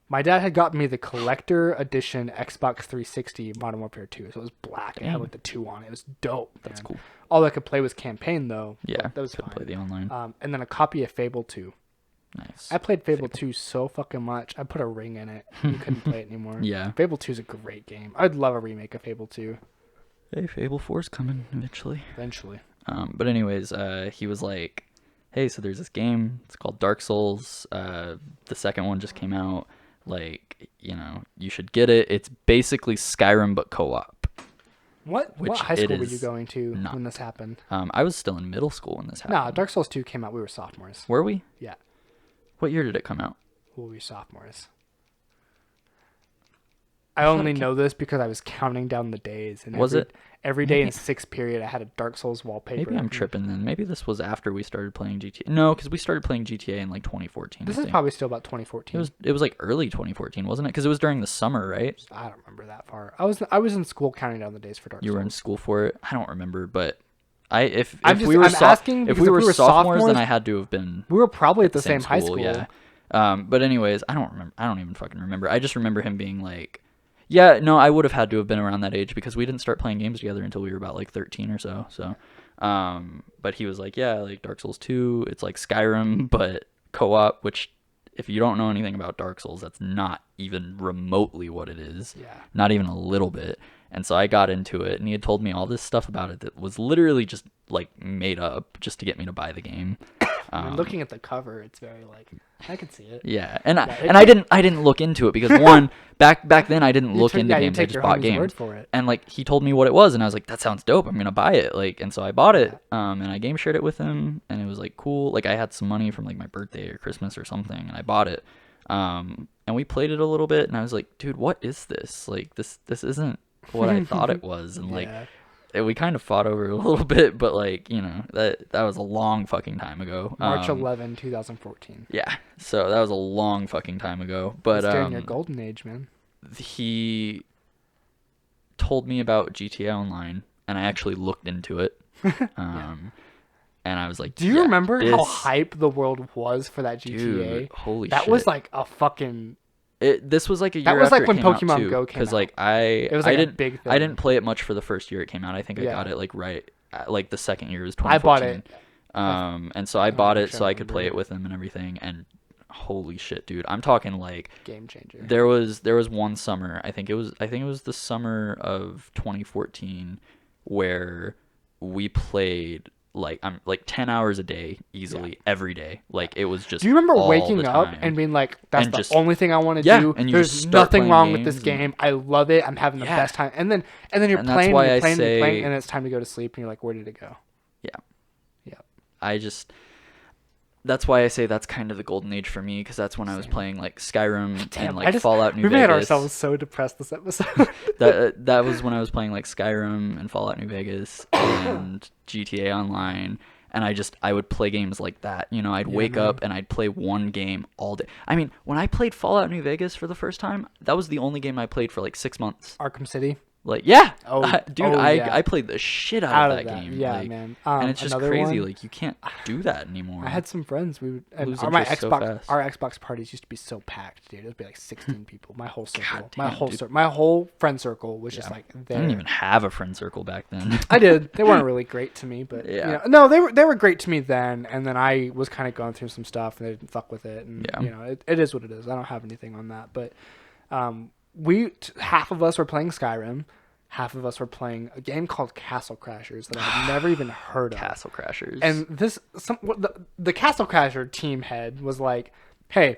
My dad had gotten me the collector edition Xbox 360 Modern Warfare 2. So it was black. It had Damn. like the 2 on it. It was dope. That's man. cool. All I could play was campaign, though. Yeah, But that was could fine. play the online. And then a copy of Fable 2. Nice. I played Fable 2 so fucking much. I put a ring in it. You couldn't play it anymore. Yeah. Fable 2 is a great game. I'd love a remake of Fable 2 Hey, Fable 4's coming eventually. eventually. But anyways, he was like, "Hey, so there's this game. It's called Dark Souls. The second one just came out. Like, you know, you should get it. It's basically Skyrim but co-op." What Which high it school were you is going to not. when this happened? I was still in middle school when this happened. No, Dark Souls 2 came out. We were sophomores. Were we? Yeah, What year did it come out? we were sophomores. I only know this because I was counting down the days. And Was it? every day in Maybe. sixth period? I had a Dark Souls wallpaper. Maybe I'm tripping then. Maybe this was after we started playing GTA. No, because we started playing GTA in like 2014. This I is think. probably still about 2014. It was like early 2014, wasn't it? Because it was during the summer, right? I don't remember that far. I was in school counting down the days for Dark You Souls. were in school for it. I don't remember, but if I'm just- we were I'm asking if because we if were we were sophomores, then sophomores, I had to have been We were probably at the same same high school. Yeah. But anyways, I don't remember. I don't even fucking remember. I just remember him being like, yeah, no, I would have had to have been around that age because we didn't start playing games together until we were about like 13 or so. So, but he was like, yeah, like Dark Souls 2, it's like Skyrim but co-op, which if you don't know anything about Dark Souls, that's not even remotely what it is. Yeah. Not even a little bit. And so I got into it, and he had told me all this stuff about it that was literally just like made up just to get me to buy the game. I mean, looking at the cover, it's very like I can see it. Yeah, and I didn't look into it because one back then I didn't look into games. I just bought games. Word for it. And like he told me what it was, and I was like, that sounds dope. I'm gonna buy it. Like, and so I bought it. And I game shared it with him, and it was like cool. Like I had some money from like my birthday or Christmas or something, and I bought it. And we played it a little bit, and I was like, dude, what is this? Like this isn't what I thought it was, and like we kind of fought over it a little bit, but like that was a long fucking time ago. March 11, 2014. Yeah, so that was a long fucking time ago. But during your golden age, man. He told me about GTA Online, and I actually looked into it. And I was like, do you remember how hype the world was for that GTA? Dude, holy shit. That was like a fucking... This was like a year that was after like when it came Pokemon out too, Go came out. because like it was like I didn't a big thing. I didn't play it much for the first year it came out. I think I got it like right like the second year was 2014. I bought it. And so I bought it so I could play it with him and everything. And holy shit, dude! I'm talking like game changer. There was one summer. I think it was the summer of 2014 where we played. Like I'm like 10 hours a day easily every day. Like it was just. Do you remember waking up and being like, "That's the only thing I want to do"? And there's nothing wrong with this game. I love it. I'm having the best time. And then you're playing, and and it's time to go to sleep, and you're like, "Where did it go?" Yeah. That's why I say that's kind of the golden age for me, because that's when I was playing like Skyrim and like Fallout New Vegas. We made ourselves so depressed this episode. that was when I was playing like Skyrim and Fallout New Vegas and GTA Online, and I would play games like that. I'd wake up and I'd play one game all day. I mean, when I played Fallout New Vegas for the first time, that was the only game I played for like 6 months. Arkham City. Like, yeah, dude, I played the shit out of that game. Yeah, like, man. And it's just crazy. Like, you can't do that anymore. I had some friends. Our Xbox parties used to be so packed, dude. It would be like 16 people. My whole circle, my whole friend circle was just like there. I didn't even have a friend circle back then. I did. They weren't really great to me, but no, they were great to me then. And then I was kind of going through some stuff, and they didn't fuck with it. And it is what it is. I don't have anything on that, but half of us were playing Skyrim. Half of us were playing a game called Castle Crashers that I had never even heard of. Castle Crashers. And the Castle Crasher team head was like, "Hey,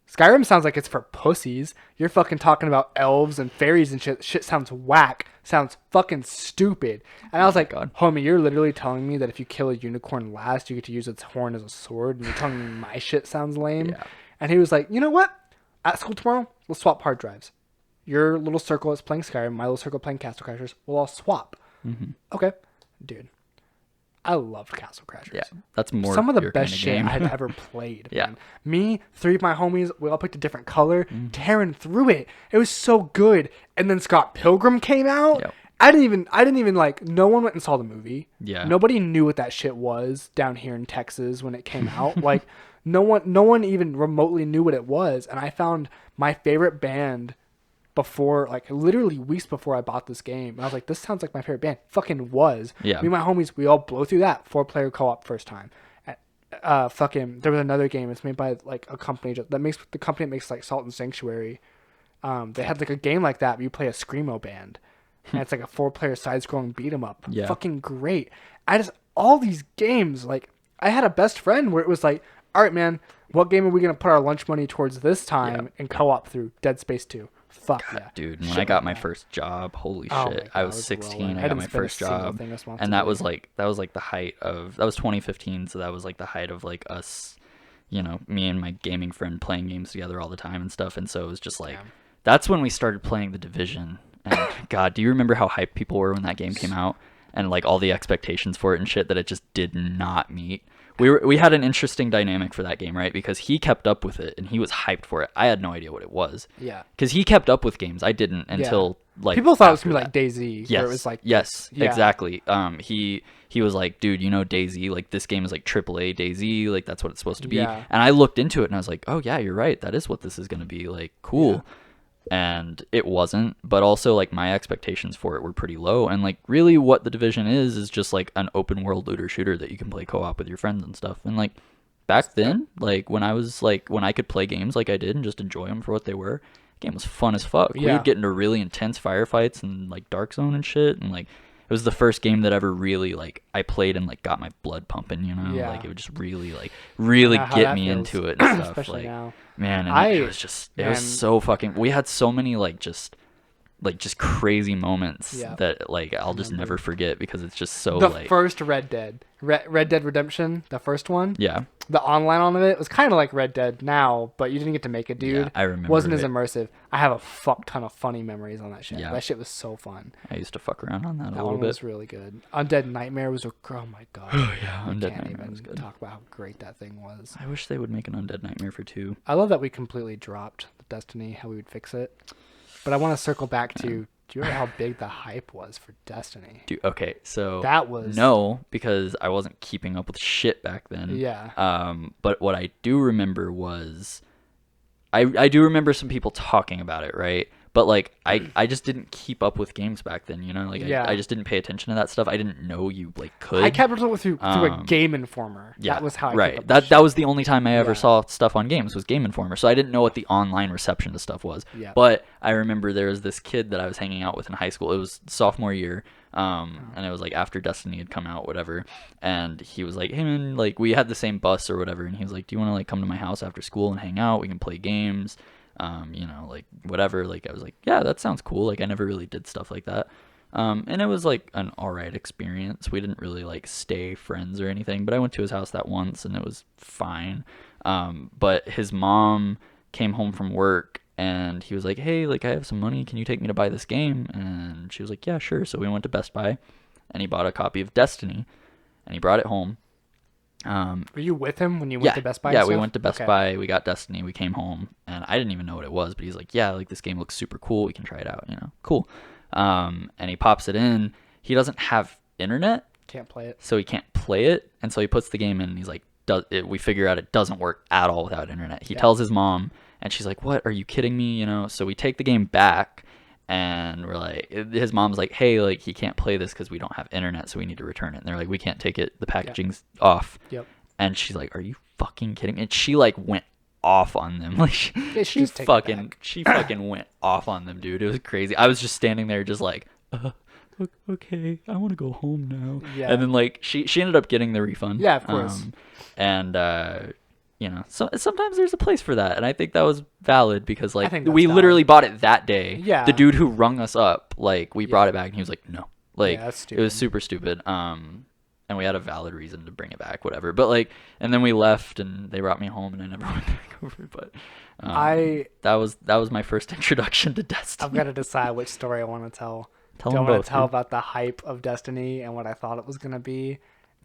Skyrim sounds like it's for pussies. You're fucking talking about elves and fairies and shit. Shit sounds whack. Sounds fucking stupid." And I was like, God. "Homie, you're literally telling me that if you kill a unicorn last, you get to use its horn as a sword, and you're telling me my shit sounds lame?" Yeah. And he was like, "You know what? At school tomorrow, we'll swap hard drives. Your little circle is playing Skyrim. My little circle playing Castle Crashers. We'll all swap." Mm-hmm. Okay. Dude, I loved Castle Crashers. Yeah, that's more some of the your best kind of shit game. I had ever played. Yeah. Man. Me, 3 of my homies, we all picked a different color, tearing through it. It was so good. And then Scott Pilgrim came out. Yep. I didn't even like, no one went and saw the movie. Yeah. Nobody knew what that shit was down here in Texas when it came out. Like, no one even remotely knew what it was. And I found my favorite band before, like literally weeks before I bought this game. And I was like, this sounds like my favorite band. Fucking was. Yeah. Me and my homies, we all blow through that 4-player co-op first time. There was another game. It's made by like a company that makes like Salt and Sanctuary. They had like a game like that where you play a screamo band, and it's like a 4-player side-scrolling beat 'em up. Yeah. Fucking great. All these games, like I had a best friend where it was like, all right, man, what game are we gonna put our lunch money towards this time and co-op through Dead Space 2? Fuck God, yeah, dude! When I got my first job, holy shit! God, I was 16. I got my first job, and that was like the height of 2015. So that was like the height of like us, me and my gaming friend playing games together all the time and stuff. And so it was just like that's when we started playing The Division. And God, do you remember how hyped people were when that game came out, and like all the expectations for it and shit that it just did not meet? We had an interesting dynamic for that game, right? Because he kept up with it and he was hyped for it. I had no idea what it was. Yeah. Because he kept up with games. I didn't until like people thought it was gonna be like DayZ. Yes. Where it was like exactly. He was like, dude, DayZ, like this game is like AAA DayZ, like that's what it's supposed to be. Yeah. And I looked into it and I was like, oh yeah, you're right. That is what this is gonna be. Like cool. Yeah. And it wasn't, but also like my expectations for it were pretty low. And like really what The Division is just like an open world looter shooter that you can play co-op with your friends and stuff. And like back then, like when I could play games like I did and just enjoy them for what they were, the game was fun as fuck. We would get into really intense firefights and like Dark Zone and shit, and like it was the first game that ever really like I played and like got my blood pumping, you know? Like it would just really get me into it and stuff. Especially like now. man, and it was so fucking, we had so many like just crazy moments that like I'll just never forget because it's just so the first Red Dead Redemption, the first one. Yeah. The online on it was kind of like Red Dead now, but you didn't get to make it, dude. Yeah, I remember. Wasn't as immersive. I have a fuck ton of funny memories on that shit. Yeah. That shit was so fun. I used to fuck around on that a That little one bit. was really good. Undead Nightmare was oh my god. Oh yeah, I Undead can't Nightmare even was good. talk about how great that thing was. I wish they would make an Undead Nightmare for 2. I love that we completely dropped the Destiny, how we would fix it. But I want to circle back to, do you remember how big the hype was for Destiny? Dude, okay, so that was no, because I wasn't keeping up with shit back then. Yeah. But what I do remember was, I do remember some people talking about it, right? But like I just didn't keep up with games back then, you know? Like I just didn't pay attention to that stuff. I didn't know you like could. I kept up with through a Game Informer. Yeah, that was how I right. kept up That was the only time I ever saw stuff on games was Game Informer. So I didn't know what the online reception to stuff was. Yeah. But I remember there was this kid that I was hanging out with in high school. It was sophomore year. And it was like after Destiny had come out, whatever. And he was like, hey man, like we had the same bus or whatever. And he was like, do you want to like come to my house after school and hang out? We can play games. You know, like whatever. Like I was like, yeah, that sounds cool. Like I never really did stuff like that. And it was like an alright experience. We didn't really like stay friends or anything, but I went to his house that once and it was fine. But his mom came home from work and he was like, hey, like I have some money. Can you take me to buy this game? And she was like, yeah, sure. So we went to Best Buy and he bought a copy of Destiny and he brought it home. Were you with him when you went to Best Buy? Yeah, we went to Best Buy. We got Destiny. We came home, and I didn't even know what it was. But he's like, "Yeah, like this game looks super cool. We can try it out. You know, cool." And he pops it in. He doesn't have internet, can't play it, so he can't play it. And so he puts the game in, and he's like, we figure out it doesn't work at all without internet. He tells his mom, and she's like, "What? Are you kidding me?" You know. So we take the game back. And we're like, his mom's like, hey, like he can't play this because we don't have internet, so we need to return it. And they're like, we can't take it. The packaging's off. Yep. And she's like, are you fucking kidding me? And she like went off on them. Like she fucking went off on them, dude. It was crazy. I was just standing there just like, okay, I want to go home now. Yeah. And then like she ended up getting the refund. Yeah, of course. You know, so sometimes there's a place for that, and I think that was valid because like we valid. literally bought it that day. Yeah. The dude who rung us up, like we brought it back, and he was like, no, like that's it was super stupid. And we had a valid reason to bring it back, whatever. But like, and then we left, and they brought me home, and I never went back over. But that was my first introduction to Destiny. I've got to decide which story I want to tell. Tell do I them want both, to tell dude. about the hype of Destiny and what I thought it was gonna be,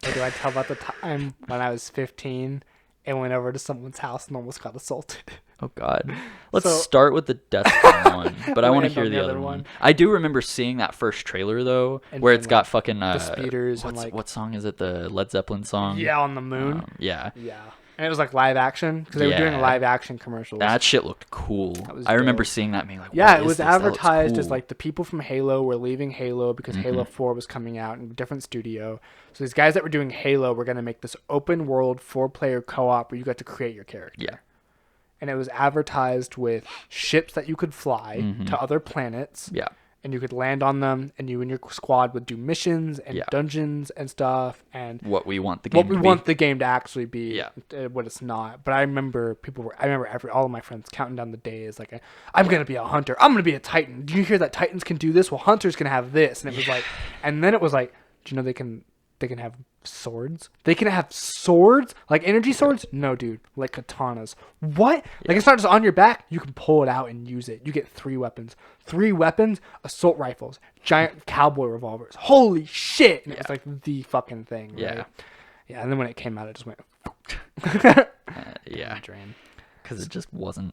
or do I tell about the time when I was 15? And went over to someone's house and almost got assaulted. Oh God! Let's start with the Destiny one, but I want to hear the other one. I do remember seeing that first trailer though, and where it's got fucking the speeders and like what song is it? The Led Zeppelin song? Yeah, on the moon. Yeah. And it was like live action because they were doing live action commercials. That shit looked cool. I remember seeing that and being like, yeah, what it was is this? advertised cool. as like the people from Halo were leaving Halo because Halo 4 was coming out in a different studio. So these guys that were doing Halo were going to make this open world 4-player co-op where you got to create your character. Yeah. And it was advertised with ships that you could fly to other planets. Yeah. And you could land on them, and you and your squad would do missions and dungeons and stuff, and what we want the game to actually be, what it's not. But I remember all of my friends counting down the days, like, I'm gonna be a hunter, I'm gonna be a titan. Do you hear that Titans can do this? Well, hunters can have this, and it was like, and then it was like, do you know they can have swords? They can have swords? Like energy swords? No, dude. Like katanas. What? Yeah. Like it's not just on your back. You can pull it out and use it. You get 3 weapons. 3 weapons, assault rifles, giant cowboy revolvers. Holy shit! And it was like the fucking thing, right? Yeah. Yeah, and then when it came out, it just went... yeah. Because it just wasn't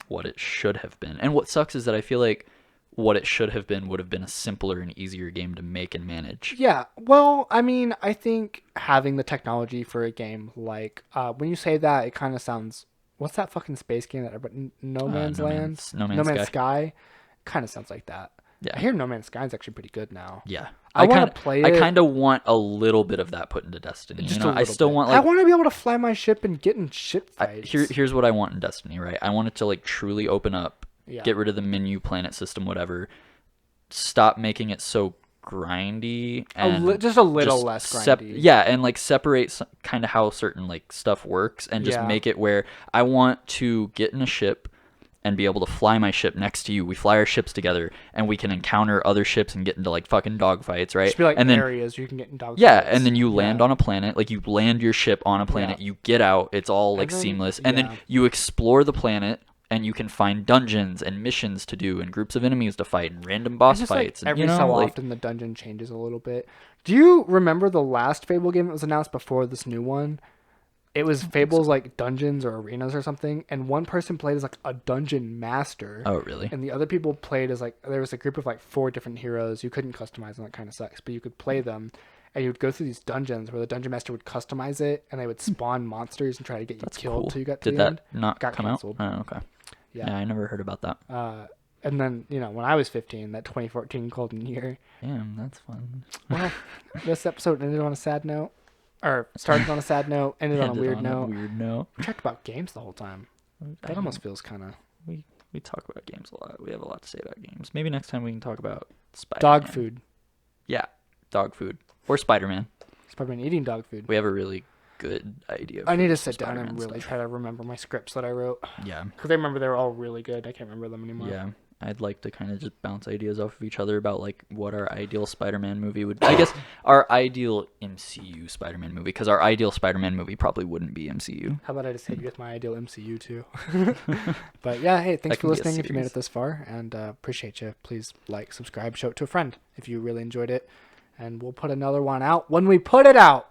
what it should have been. And what sucks is that I feel like what it should have been would have been a simpler and easier game to make and manage. Yeah, well, I mean, I think having the technology for a game like when you say that, it kind of sounds. What's that fucking space game that everybody? No Man's Land. No Man's Sky. Kind of sounds like that. Yeah. I hear No Man's Sky is actually pretty good now. Yeah. I want to play it. I kind of want a little bit of that put into Destiny. Just you know, a I still bit. want I like want to be able to fly my ship and get in ship fights. here's what I want in Destiny, right? I want it to like truly open up, Yeah. get rid of the menu, planet system, whatever. Stop making it so grindy and just a little less grindy. Yeah, and like separate kind of how certain like stuff works and just make it where I want to get in a ship and be able to fly my ship next to you. We fly our ships together and we can encounter other ships and get into like fucking dogfights, right? Just be like and then areas you can get in dogfights. yeah, and then you land on a planet, like you land your ship on a planet, you get out, it's all like then, seamless, and then you explore the planet and you can find dungeons and missions to do and groups of enemies to fight and random boss fights. Like, and, every so often the dungeon changes a little bit. Do you remember the last Fable game that was announced before this new one? It was Fable's like dungeons or arenas or something, and one person played as like a dungeon master. Oh, really? And the other people played as like there was a group of like 4 different heroes. You couldn't customize them, that kind of sucks, but you could play them, and you would go through these dungeons where the dungeon master would customize it, and they would spawn monsters and try to get you killed cool. till you got to Did the that end. not Got come canceled. out? Oh, okay. Yeah, I never heard about that. And then, you know, when I was 15, that 2014 golden year. Damn, that's fun. Well, this episode ended on a sad note. Or started on a sad note, ended on a weird note. We talked about games the whole time. That almost feels kind of... We talk about games a lot. We have a lot to say about games. Maybe next time we can talk about Spider-Man. Dog food. Yeah, dog food. Or Spider-Man. Spider-Man eating dog food. We have a really good idea. I need to sit down and really try to remember my scripts that I wrote. Yeah. Because I remember they were all really good. I can't remember them anymore. Yeah. I'd like to kind of just bounce ideas off of each other about like what our ideal Spider-Man movie would be. I guess our ideal MCU Spider-Man movie, because our ideal Spider-Man movie probably wouldn't be MCU. How about I just hit you with my ideal MCU too? But yeah, hey, thanks for listening if you made it this far, and appreciate you. Please like, subscribe, show it to a friend if you really enjoyed it, and we'll put another one out when we put it out.